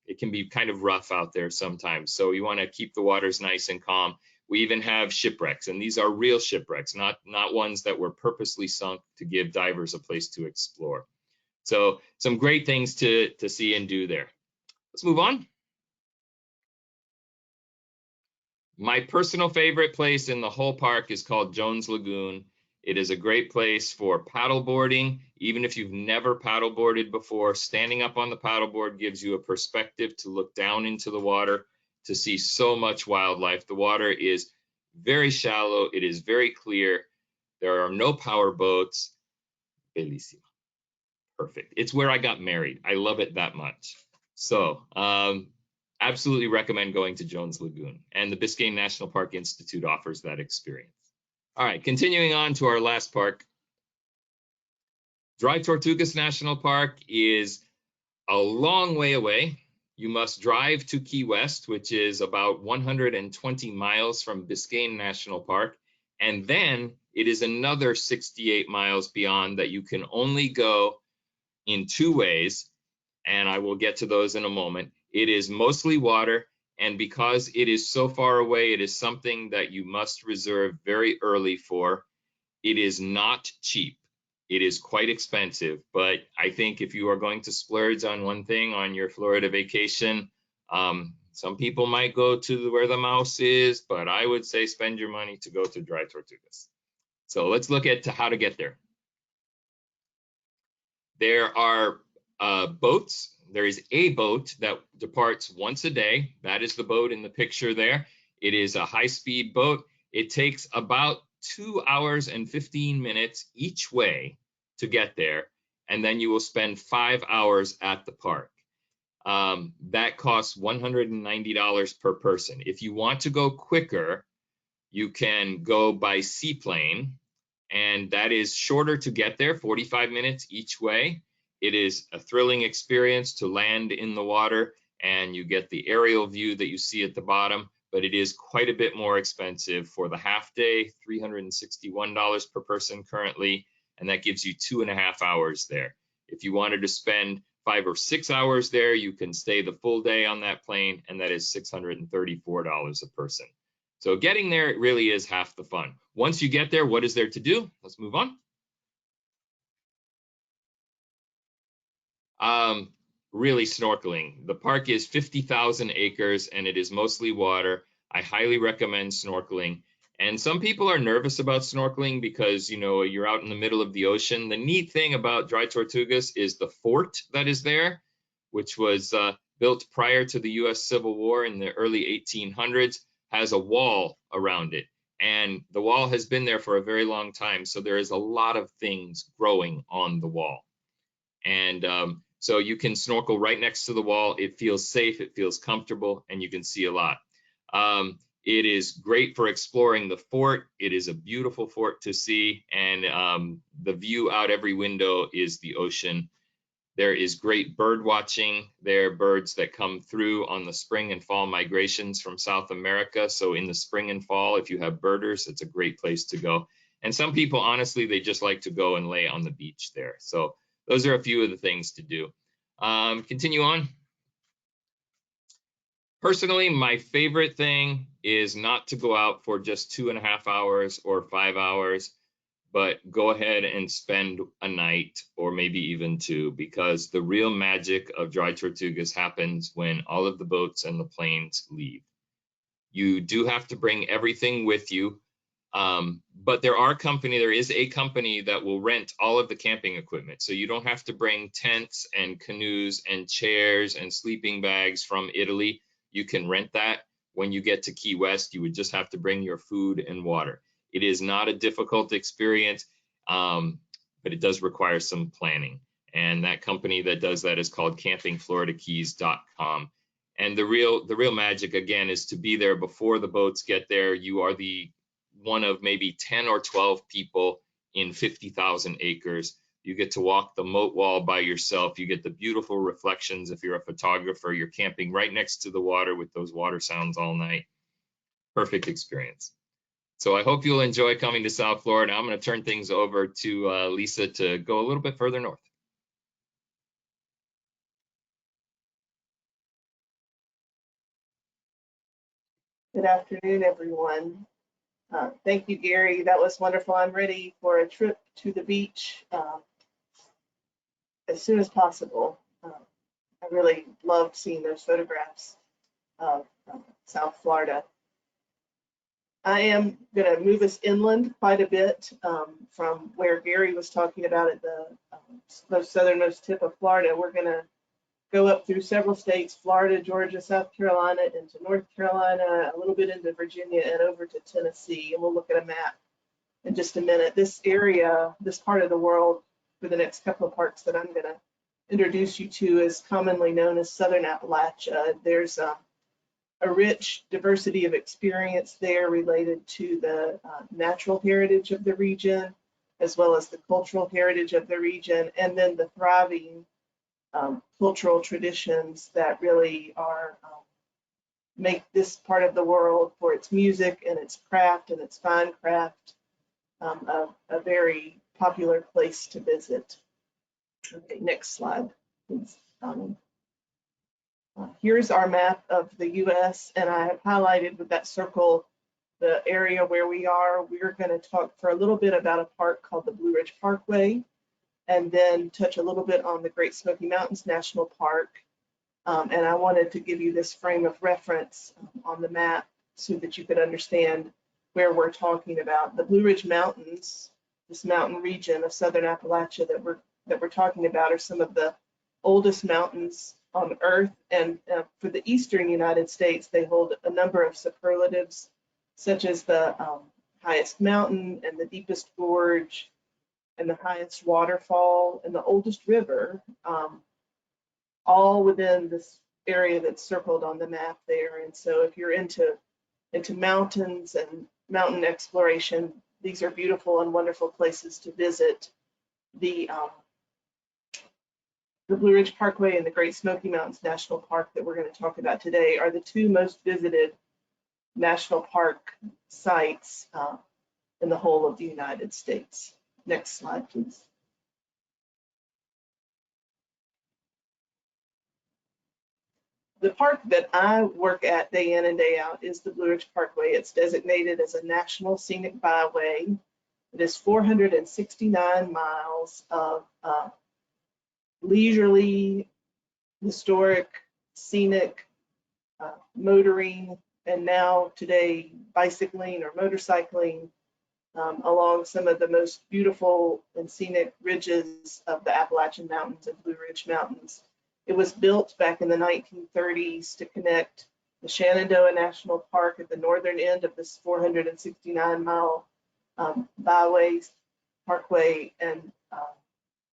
it can be kind of rough out there sometimes. So you want to keep the waters nice and calm. We even have shipwrecks, and these are real shipwrecks, not ones that were purposely sunk to give divers a place to explore. So some great things to see and do there. Let's move on. My personal favorite place in the whole park is called Jones Lagoon. It is a great place for paddleboarding. Even if you've never paddleboarded before, standing up on the paddleboard gives you a perspective to look down into the water to see so much wildlife. The water is very shallow. It is very clear. There are no power boats. Bellissima. Perfect. It's where I got married. I love it that much. So, absolutely recommend going to Jones Lagoon, and the Biscayne National Park Institute offers that experience. All right, continuing on to our last park. Dry Tortugas National Park is a long way away. You must drive to Key West, which is about 120 miles from Biscayne National Park, and then it is another 68 miles beyond that you can only go in two ways, and I will get to those in a moment. It is mostly water, and because it is so far away, it is something that you must reserve very early for. It is not cheap. It is quite expensive, but I think if you are going to splurge on one thing on your Florida vacation, some people might go to where the mouse is, but I would say spend your money to go to Dry Tortugas. So let's look at how to get there. There are boats. There is a boat that departs once a day. That is the boat in the picture there. It is a high-speed boat. It takes about 2 hours and 15 minutes each way to get there, and then you will spend 5 hours at the park. That costs $190 per person. If you want to go quicker, you can go by seaplane, and that is shorter to get there, 45 minutes each way. It is a thrilling experience to land in the water, and you get the aerial view that you see at the bottom, but it is quite a bit more expensive for the half day, $361 per person currently, and that gives you 2.5 hours there. If you wanted to spend 5 or 6 hours there, you can stay the full day on that plane, and that is $634 a person. So getting there really is half the fun. Once you get there, what is there to do? Let's move on. Really snorkeling. The park is 50,000 acres and it is mostly water. I highly recommend snorkeling. And some people are nervous about snorkeling because, you know, you're out in the middle of the ocean. The neat thing about Dry Tortugas is the fort that is there, which was built prior to the US Civil War in the early 1800s, has a wall around it. And the wall has been there for a very long time. So there is a lot of things growing on the wall. And so you can snorkel right next to the wall. It feels safe, it feels comfortable, and you can see a lot. It is great for exploring the fort. It is a beautiful fort to see, and the view out every window is the ocean. There is great bird watching. There are birds that come through on the spring and fall migrations from South America. So in the spring and fall, if you have birders, it's a great place to go. And some people, honestly, they just like to go and lay on the beach there. So those are a few of the things to do. Continue on. Personally, my favorite thing is not to go out for just 2.5 hours or 5 hours, but go ahead and spend a night or maybe even 2, because the real magic of Dry Tortugas happens when all of the boats and the planes leave. You do have to bring everything with you. But there is a company that will rent all of the camping equipment. So you don't have to bring tents and canoes and chairs and sleeping bags from Italy. You can rent that. When you get to Key West, you would just have to bring your food and water. It is not a difficult experience, but it does require some planning. And that company that does that is called campingfloridakeys.com. And the real magic, again, is to be there before the boats get there. You are one of maybe 10 or 12 people in 50,000 acres. You get to walk the moat wall by yourself. You get the beautiful reflections. If you're a photographer, you're camping right next to the water with those water sounds all night. Perfect experience. So I hope you'll enjoy coming to South Florida. I'm going to turn things over to Lisa to go a little bit further north. Good afternoon, everyone. Thank you, Gary. That was wonderful. I'm ready for a trip to the beach as soon as possible. I really loved seeing those photographs of South Florida. I am going to move us inland quite a bit from where Gary was talking about at the most southernmost tip of Florida. We're going to go up through several states, Florida, Georgia, South Carolina, into North Carolina, a little bit into Virginia, and over to Tennessee. And we'll look at a map in just a minute. This area, this part of the world, for the next couple of parks that I'm going to introduce you to, is commonly known as Southern Appalachia. There's a rich diversity of experience there related to the natural heritage of the region, as well as the cultural heritage of the region, and then the thriving cultural traditions that really are make this part of the world, for its music and its craft and its fine craft, a very popular place to visit. Okay, next slide, please, Donnie. Here's our map of the U.S., and I have highlighted with that circle the area where we are. We're going to talk for a little bit about a park called the Blue Ridge Parkway, and then touch a little bit on the Great Smoky Mountains National Park. And I wanted to give you this frame of reference on the map so that you could understand where we're talking about. The Blue Ridge Mountains, this mountain region of Southern Appalachia that we're talking about, are some of the oldest mountains on Earth. And for the eastern United States, they hold a number of superlatives, such as the highest mountain and the deepest gorge, and the highest waterfall and the oldest river, all within this area that's circled on the map there. And so if you're into mountains and mountain exploration, these are beautiful and wonderful places to visit. The Blue Ridge Parkway and the Great Smoky Mountains National Park that we're going to talk about today are the two most visited national park sites in the whole of the United States. Next slide, please. The park that I work at day in and day out is the Blue Ridge Parkway. It's designated as a National Scenic Byway. It is 469 miles of leisurely, historic, scenic, motoring, and now today bicycling or motorcycling along some of the most beautiful and scenic ridges of the Appalachian Mountains and Blue Ridge Mountains. It was built back in the 1930s to connect the Shenandoah National Park at the northern end of this 469-mile parkway, and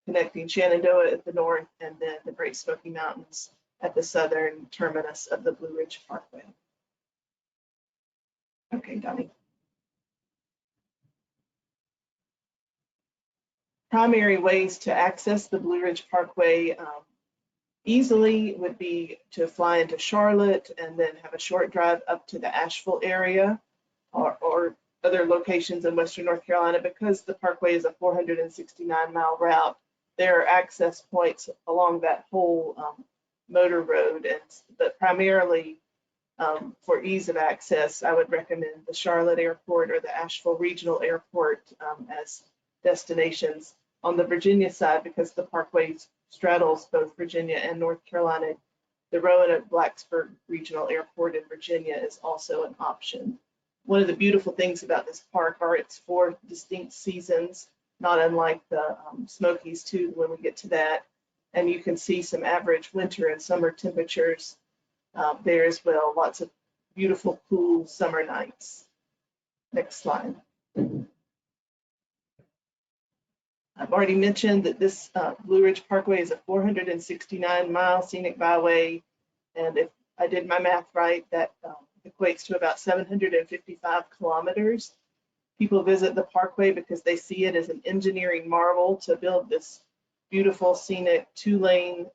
connecting Shenandoah at the north and then the Great Smoky Mountains at the southern terminus of the Blue Ridge Parkway. Okay, Donnie. Primary ways to access the Blue Ridge Parkway easily would be to fly into Charlotte and then have a short drive up to the Asheville area or other locations in Western North Carolina. Because the parkway is a 469-mile route, there are access points along that whole motor road, but primarily for ease of access, I would recommend the Charlotte Airport or the Asheville Regional Airport as destinations. On the Virginia side, because the parkway straddles both Virginia and North Carolina, the Roanoke-Blacksburg Regional Airport in Virginia is also an option. One of the beautiful things about this park are its 4 distinct seasons, not unlike the Smokies too, when we get to that. And you can see some average winter and summer temperatures there as well. Lots of beautiful, cool summer nights. Next slide. I've already mentioned that this Blue Ridge Parkway is a 469-mile scenic byway, and if I did my math right, that equates to about 755 kilometers. People visit the parkway because they see it as an engineering marvel to build this beautiful, scenic 2-lane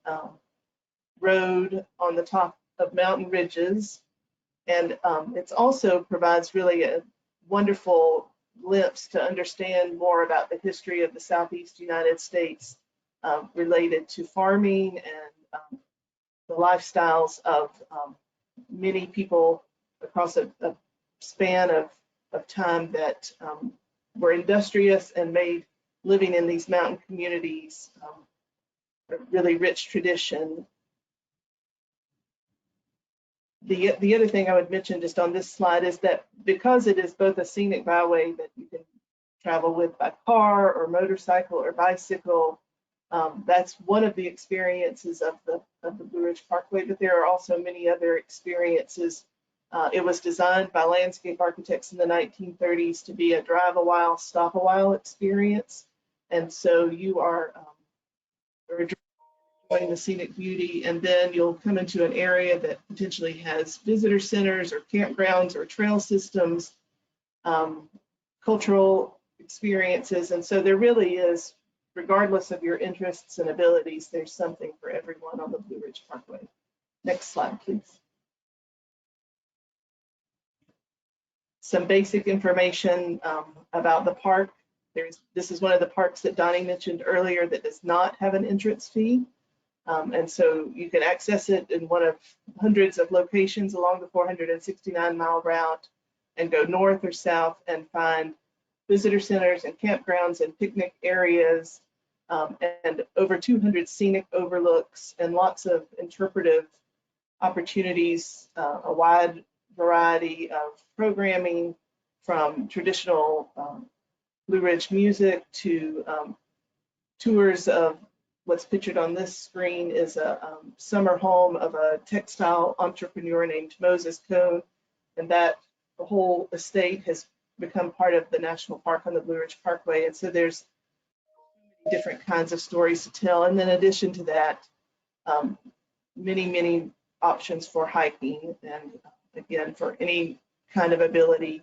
road on the top of mountain ridges. And it also provides really a wonderful glimpse to understand more about the history of the Southeast United States related to farming and the lifestyles of many people across a span of time that were industrious and made living in these mountain communities a really rich tradition. The other thing I would mention just on this slide is that because it is both a scenic byway that you can travel with by car or motorcycle or bicycle, that's one of the experiences of the Blue Ridge Parkway, but there are also many other experiences. It was designed by landscape architects in the 1930s to be a drive a while, stop a while experience. And so you are enjoying the scenic beauty, and then you'll come into an area that potentially has visitor centers or campgrounds or trail systems, cultural experiences. And so there really is, regardless of your interests and abilities, there's something for everyone on the Blue Ridge Parkway. Next slide, please. Some basic information about the park. This is one of the parks that Donnie mentioned earlier that does not have an entrance fee. And so you can access it in one of hundreds of locations along the 469-mile route and go north or south and find visitor centers and campgrounds and picnic areas, and over 200 scenic overlooks and lots of interpretive opportunities, a wide variety of programming from traditional Blue Ridge music to tours of what's pictured on this screen is a summer home of a textile entrepreneur named Moses Cone, and that the whole estate has become part of the national park on the Blue Ridge Parkway. And so there's different kinds of stories to tell. And in addition to that, many options for hiking, and again, for any kind of ability,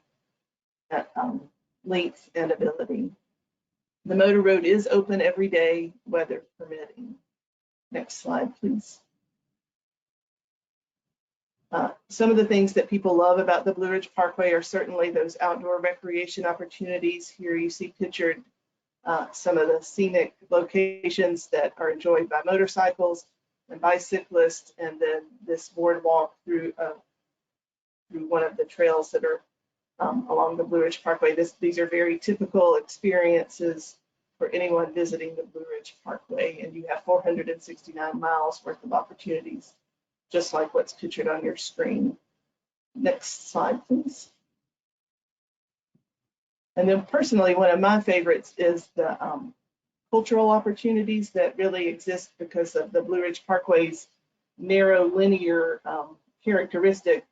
length and ability. The motor road is open every day, weather permitting. Next slide, please. Some of the things that people love about the Blue Ridge Parkway are certainly those outdoor recreation opportunities. Here you see pictured some of the scenic locations that are enjoyed by motorcycles and bicyclists, and then this boardwalk through one of the trails that are along the Blue Ridge Parkway. These are very typical experiences for anyone visiting the Blue Ridge Parkway, and you have 469 miles worth of opportunities, just like what's pictured on your screen. Next slide, please. And then personally, one of my favorites is the cultural opportunities that really exist because of the Blue Ridge Parkway's narrow linear characteristic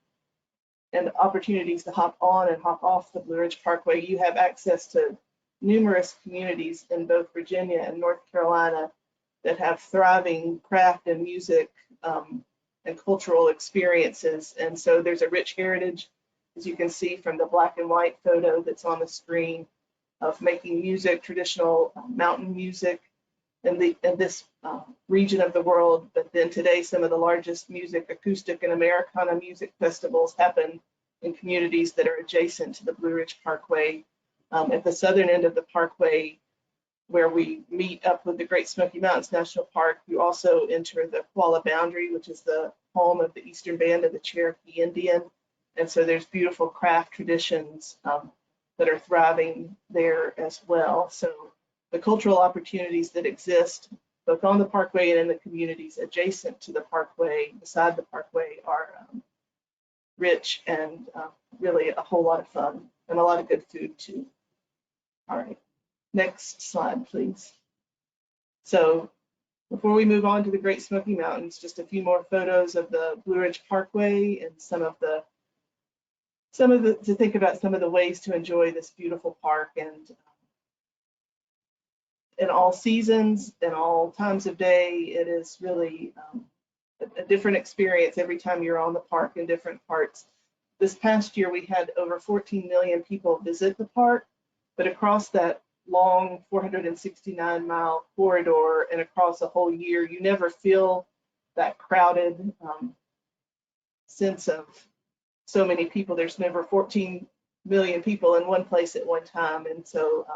and opportunities to hop on and hop off the Blue Ridge Parkway. You have access to numerous communities in both Virginia and North Carolina that have thriving craft and music and cultural experiences. And so there's a rich heritage, as you can see from the black and white photo that's on the screen, of making music, traditional mountain music in this region of the world. But then today, some of the largest music, acoustic and Americana music festivals happen in communities that are adjacent to the Blue Ridge Parkway. At the southern end of the parkway, where we meet up with the Great Smoky Mountains National Park, you also enter the Qualla Boundary, which is the home of the Eastern Band of the Cherokee Indian. And so there's beautiful craft traditions that are thriving there as well. So the cultural opportunities that exist both on the parkway and in the communities adjacent to the parkway, beside the parkway, are rich and really a whole lot of fun, and a lot of good food too. All right, next slide, please. So before we move on to the Great Smoky Mountains, just a few more photos of the Blue Ridge Parkway and some of the to think about some of the ways to enjoy this beautiful park. And in all seasons and all times of day, it is really a different experience every time you're on the park in different parts. This past year, we had over 14 million people visit the park, but across that long 469-mile corridor and across a whole year, you never feel that crowded sense of so many people. There's never 14 million people in one place at one time. And so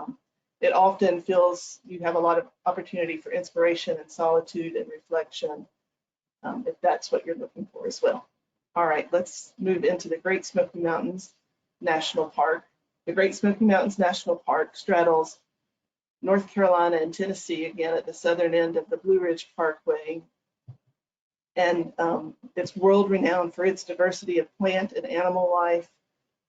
it often feels you have a lot of opportunity for inspiration and solitude and reflection, if that's what you're looking for as well. All right, let's move into the Great Smoky Mountains National Park. The Great Smoky Mountains National Park straddles North Carolina and Tennessee, again at the southern end of the Blue Ridge Parkway. And it's world renowned for its diversity of plant and animal life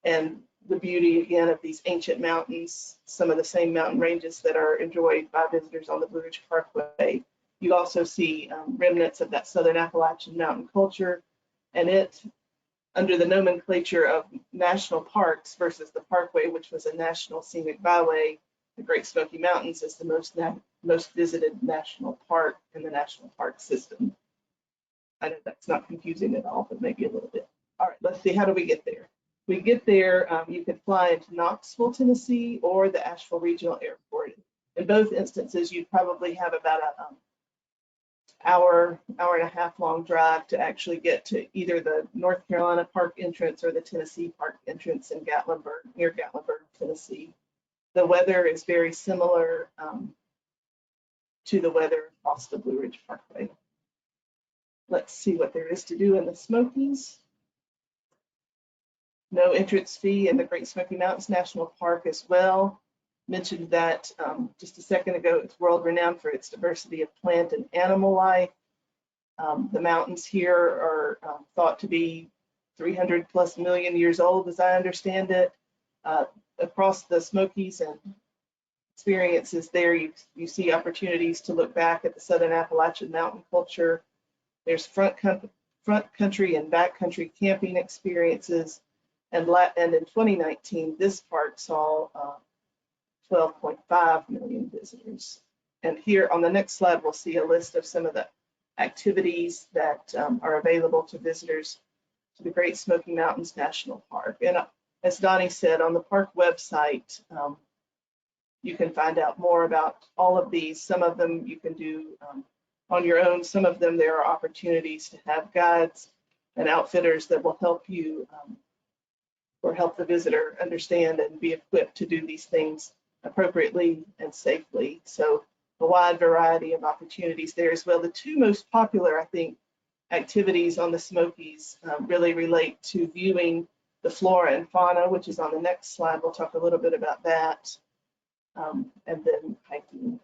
and the beauty, again, of these ancient mountains, some of the same mountain ranges that are enjoyed by visitors on the Blue Ridge Parkway. You also see remnants of that Southern Appalachian mountain culture, and it, under the nomenclature of national parks versus the Parkway, which was a national scenic byway, the Great Smoky Mountains is the most visited national park in the national park system. I know that's not confusing at all, but maybe a little bit. All right, let's see, how do we get there? We get there, you could fly into Knoxville, Tennessee, or the Asheville Regional Airport. In both instances, you'd probably have about an hour and a half long drive to actually get to either the North Carolina Park entrance or the Tennessee Park entrance in Gatlinburg, near Gatlinburg, Tennessee. The weather is very similar to the weather across the Blue Ridge Parkway. Let's see what there is to do in the Smokies. No entrance fee in the Great Smoky Mountains National Park as well. Mentioned that just a second ago. It's world renowned for its diversity of plant and animal life. The mountains here are thought to be 300+ million years old, as I understand it. Across the Smokies and experiences there, you see opportunities to look back at the Southern Appalachian mountain culture. There's front country and backcountry camping experiences. And in 2019, this park saw 12.5 million visitors. And here on the next slide, we'll see a list of some of the activities that are available to visitors to the Great Smoky Mountains National Park. And as Donnie said, on the park website, you can find out more about all of these. Some of them you can do on your own. Some of them there are opportunities to have guides and outfitters that will help you or help the visitor understand and be equipped to do these things appropriately and safely. So a wide variety of opportunities there as well. The two most popular, I think, activities on the Smokies really relate to viewing the flora and fauna, which is on the next slide. We'll talk a little bit about that. And then hiking.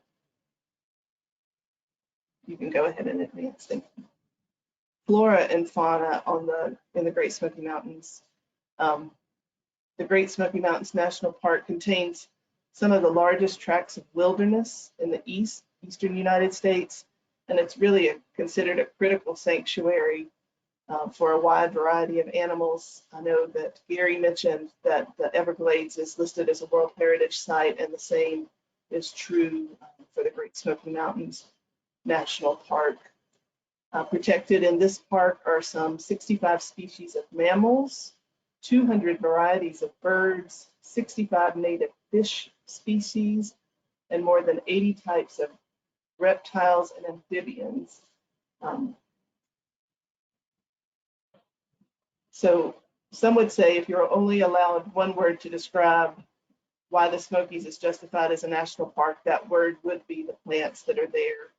You can go ahead and advance. Thank you. Flora and fauna in the Great Smoky Mountains. The Great Smoky Mountains National Park contains some of the largest tracts of wilderness in the eastern United States, and it's really considered a critical sanctuary for a wide variety of animals. I know that Gary mentioned that the Everglades is listed as a World Heritage Site, and the same is true for the Great Smoky Mountains National Park. Protected in this park are some 65 species of mammals, 200 varieties of birds, 65 native fish species, and more than 80 types of reptiles and amphibians. So some would say if you're only allowed one word to describe why the Smokies is justified as a national park, that word would be the plants that are there.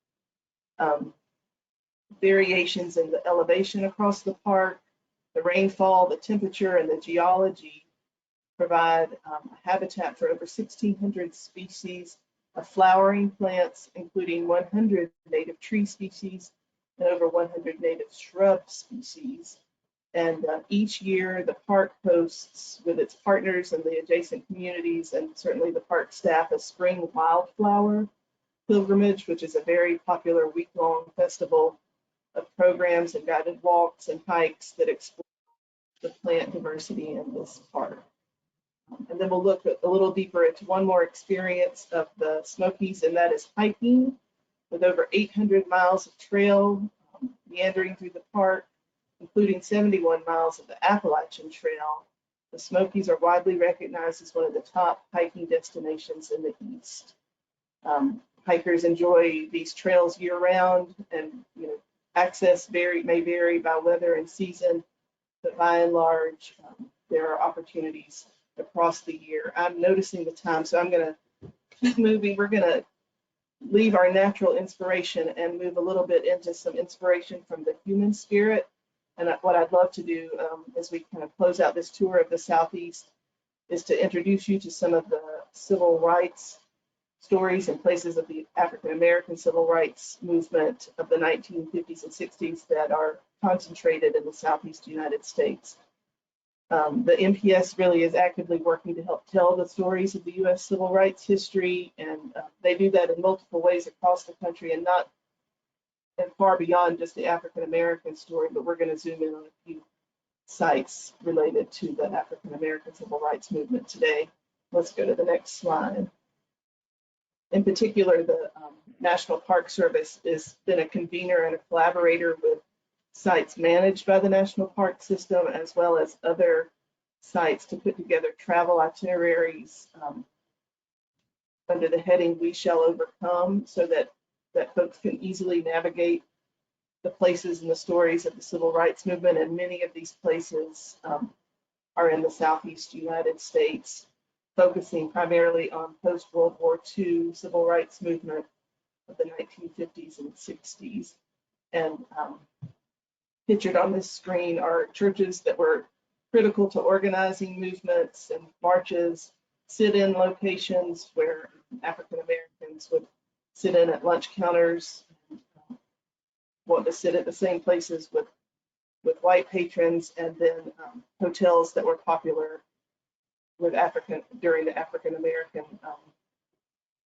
Variations in the elevation across the park, the rainfall, the temperature, and the geology provide a habitat for over 1,600 species of flowering plants, including 100 native tree species and over 100 native shrub species. And each year, the park hosts, with its partners and the adjacent communities, and certainly the park staff, a spring wildflower pilgrimage, which is a very popular week-long festival of programs and guided walks and hikes that explore the plant diversity in this park. And then we'll look a little deeper into one more experience of the Smokies, and that is hiking, with over 800 miles of trail meandering through the park, including 71 miles of the Appalachian Trail. The Smokies are widely recognized as one of the top hiking destinations in the East. Hikers enjoy these trails year-round, and access may vary by weather and season, but by and large, there are opportunities across the year. I'm noticing the time, so I'm going to keep moving. We're going to leave our natural inspiration and move a little bit into some inspiration from the human spirit. And what I'd love to do as we kind of close out this tour of the Southeast is to introduce you to some of the civil rights stories and places of the African American civil rights movement of the 1950s and 60s that are concentrated in the Southeast United States. The NPS really is actively working to help tell the stories of the U.S. civil rights history, and they do that in multiple ways across the country and not and far beyond just the African American story, but we're going to zoom in on a few sites related to the African American civil rights movement today. Let's go to the next slide. In particular, the National Park Service has been a convener and a collaborator with sites managed by the National Park System, as well as other sites, to put together travel itineraries under the heading "We Shall Overcome," so that folks can easily navigate the places and the stories of the civil rights movement. And many of these places are in the Southeast United States, focusing primarily on post-World War II civil rights movement of the 1950s and 60s. And pictured on this screen are churches that were critical to organizing movements and marches, sit-in locations where African Americans would sit in at lunch counters, want to sit at the same places with white patrons, and then hotels that were popular with during the African American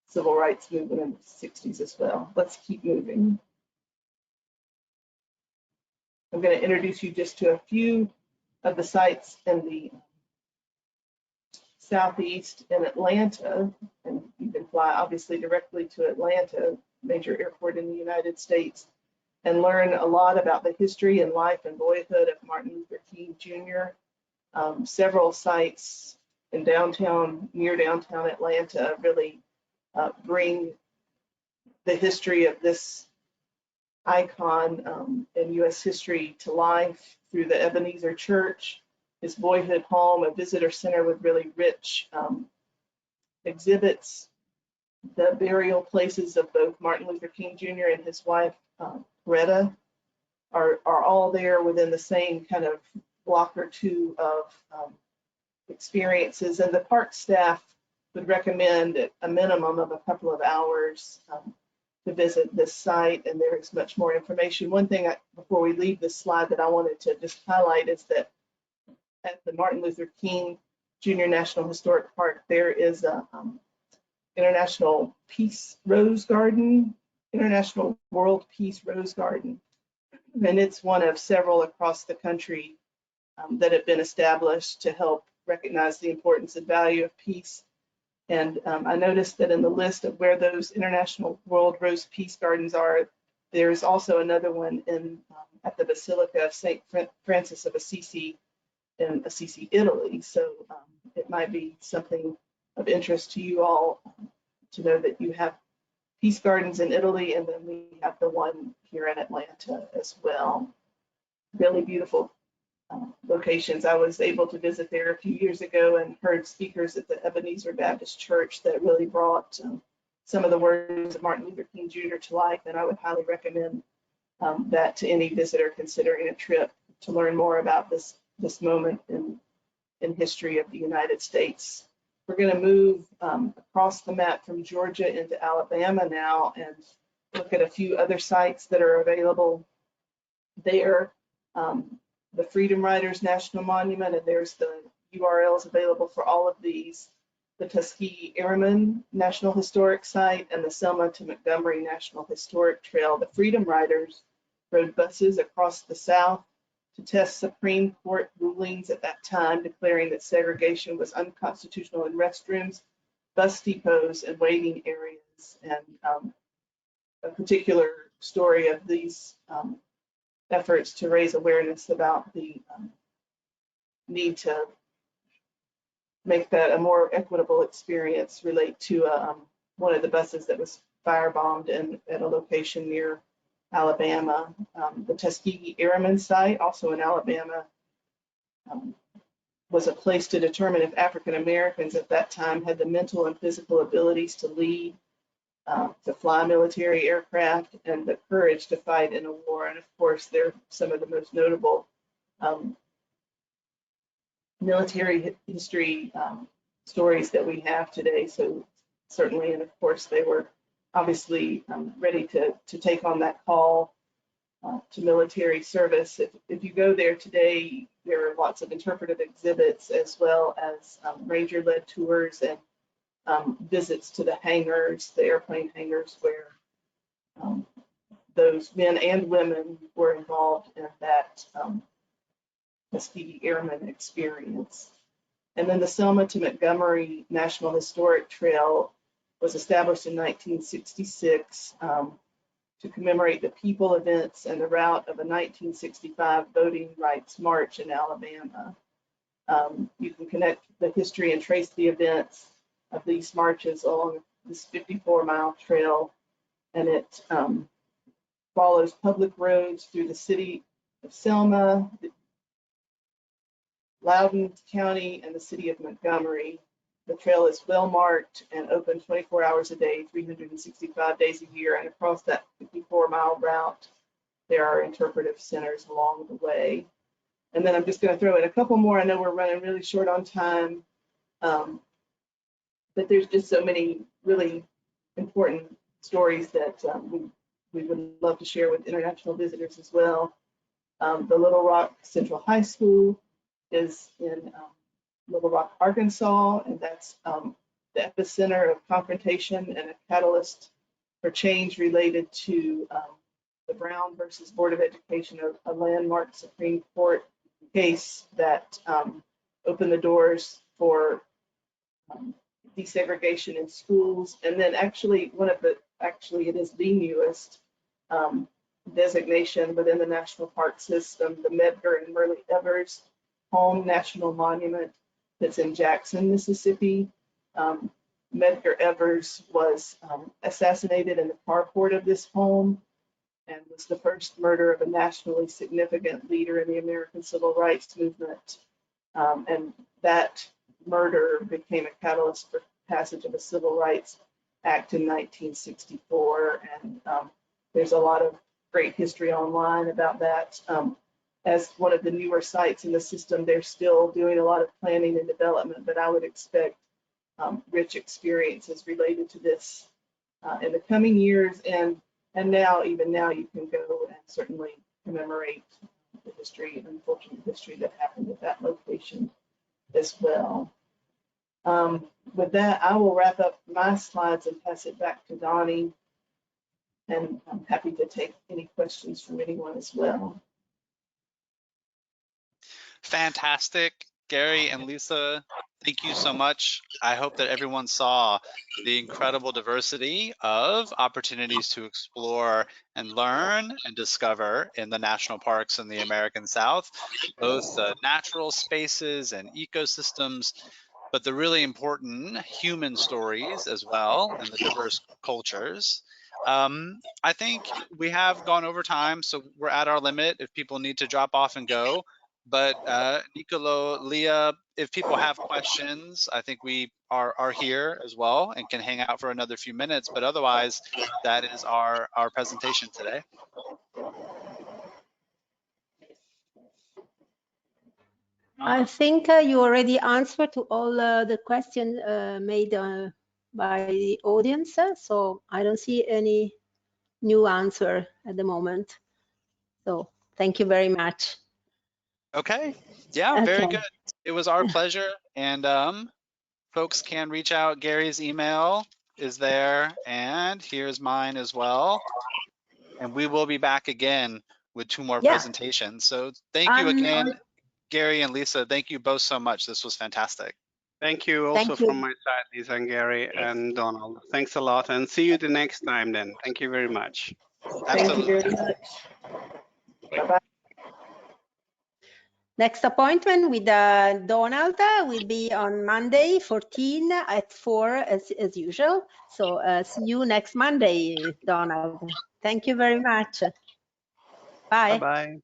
civil rights movement in the 60s as well. Let's keep moving. I'm going to introduce you just to a few of the sites in the Southeast. In Atlanta, and you can fly obviously directly to Atlanta, major airport in the United States, and learn a lot about the history and life and boyhood of Martin Luther King Jr. Several sites in near downtown Atlanta really bring the history of this icon in U.S. history to life through the Ebenezer Church, his boyhood home, a visitor center with really rich exhibits. The burial places of both Martin Luther King Jr. and his wife, Greta, are all there within the same kind of block or two of experiences. And the park staff would recommend a minimum of a couple of hours to visit this site, and there is much more information. One thing before we leave this slide that I wanted to just highlight is that at the Martin Luther King Jr. National Historic Park, there is a International Peace Rose Garden, International World Peace Rose Garden, and it's one of several across the country that have been established to help recognize the importance and value of peace. And I noticed that in the list of where those International World Rose Peace Gardens are, there's also another one at the Basilica of St. Francis of Assisi in Assisi, Italy. So it might be something of interest to you all to know that you have peace gardens in Italy, and then we have the one here in Atlanta as well. Really beautiful locations. I was able to visit there a few years ago and heard speakers at the Ebenezer Baptist Church that really brought some of the words of Martin Luther King Jr. to life, and I would highly recommend that to any visitor considering a trip to learn more about this moment in history of the United States. We're going to move across the map from Georgia into Alabama now and look at a few other sites that are available there. The Freedom Riders National Monument, and there's the URLs available for all of these. The Tuskegee Airmen National Historic Site and the Selma to Montgomery National Historic Trail. The Freedom Riders rode buses across the South to test Supreme Court rulings at that time, declaring that segregation was unconstitutional in restrooms, bus depots, and waiting areas. And a particular story of these efforts to raise awareness about the need to make that a more equitable experience relate to one of the buses that was firebombed at a location near Alabama. The Tuskegee Airmen site, also in Alabama, was a place to determine if African Americans at that time had the mental and physical abilities to lead, to fly military aircraft, and the courage to fight in a war. And of course, they're some of the most notable military history stories that we have today. So certainly, and of course, they were obviously ready to take on that call to military service. If you go there today, there are lots of interpretive exhibits as well as ranger-led tours and visits to the hangars, the airplane hangars, where those men and women were involved in that Tuskegee Airmen experience. And then the Selma to Montgomery National Historic Trail was established in 1966 to commemorate the people, events, and the route of a 1965 voting rights march in Alabama. You can connect the history and trace the events of these marches along this 54-mile trail, and it follows public roads through the city of Selma, Loudoun County, and the city of Montgomery. The trail is well marked and open 24 hours a day, 365 days a year, and across that 54-mile route, there are interpretive centers along the way. And then I'm just going to throw in a couple more. I know we're running really short on time, but there's just so many really important stories that we would love to share with international visitors as well. The Little Rock Central High School is in Little Rock, Arkansas, and that's the epicenter of confrontation and a catalyst for change related to the Brown versus Board of Education, a landmark Supreme Court case that opened the doors for desegregation in schools. And then actually it is the newest designation within the national park system, the Medgar and Merle Evers Home National Monument that's in Jackson, Mississippi. Medgar Evers was assassinated in the carport of this home and was the first murder of a nationally significant leader in the American Civil Rights Movement. And that murder became a catalyst for passage of a Civil Rights Act in 1964. And there's a lot of great history online about that. As one of the newer sites in the system, they're still doing a lot of planning and development, but I would expect rich experiences related to this in the coming years. And now, even now, you can go and certainly commemorate the history, unfortunate history that happened at that location as well. With that, I will wrap up my slides and pass it back to Donnie. And I'm happy to take any questions from anyone as well. Fantastic, Gary and Lisa. Thank you so much. I hope that everyone saw the incredible diversity of opportunities to explore and learn and discover in the national parks in the American South, both natural spaces and ecosystems, but the really important human stories as well and the diverse cultures. I think we have gone over time, so we're at our limit if people need to drop off and go. But Nicolo, Leah, if people have questions, I think we are here as well and can hang out for another few minutes. But otherwise, that is our presentation today. I think you already answered to all the questions made by the audience, so I don't see any new answer at the moment. So thank you very much. Okay. Yeah, very good. It was our pleasure. And folks can reach out. Gary's email is there, and here's mine as well. And we will be back again with 2 more presentations. So thank you again, Gary and Lisa. Thank you both so much. This was fantastic. Thank you also from my side, Lisa and Gary and Donald. Thanks a lot, and see you the next time then. Thank you very much. Absolutely. Thank you very much. Bye-bye. Next appointment with Donald will be on Monday, 14 at 4 as usual. So see you next Monday, Donald. Thank you very much. Bye. Bye-bye.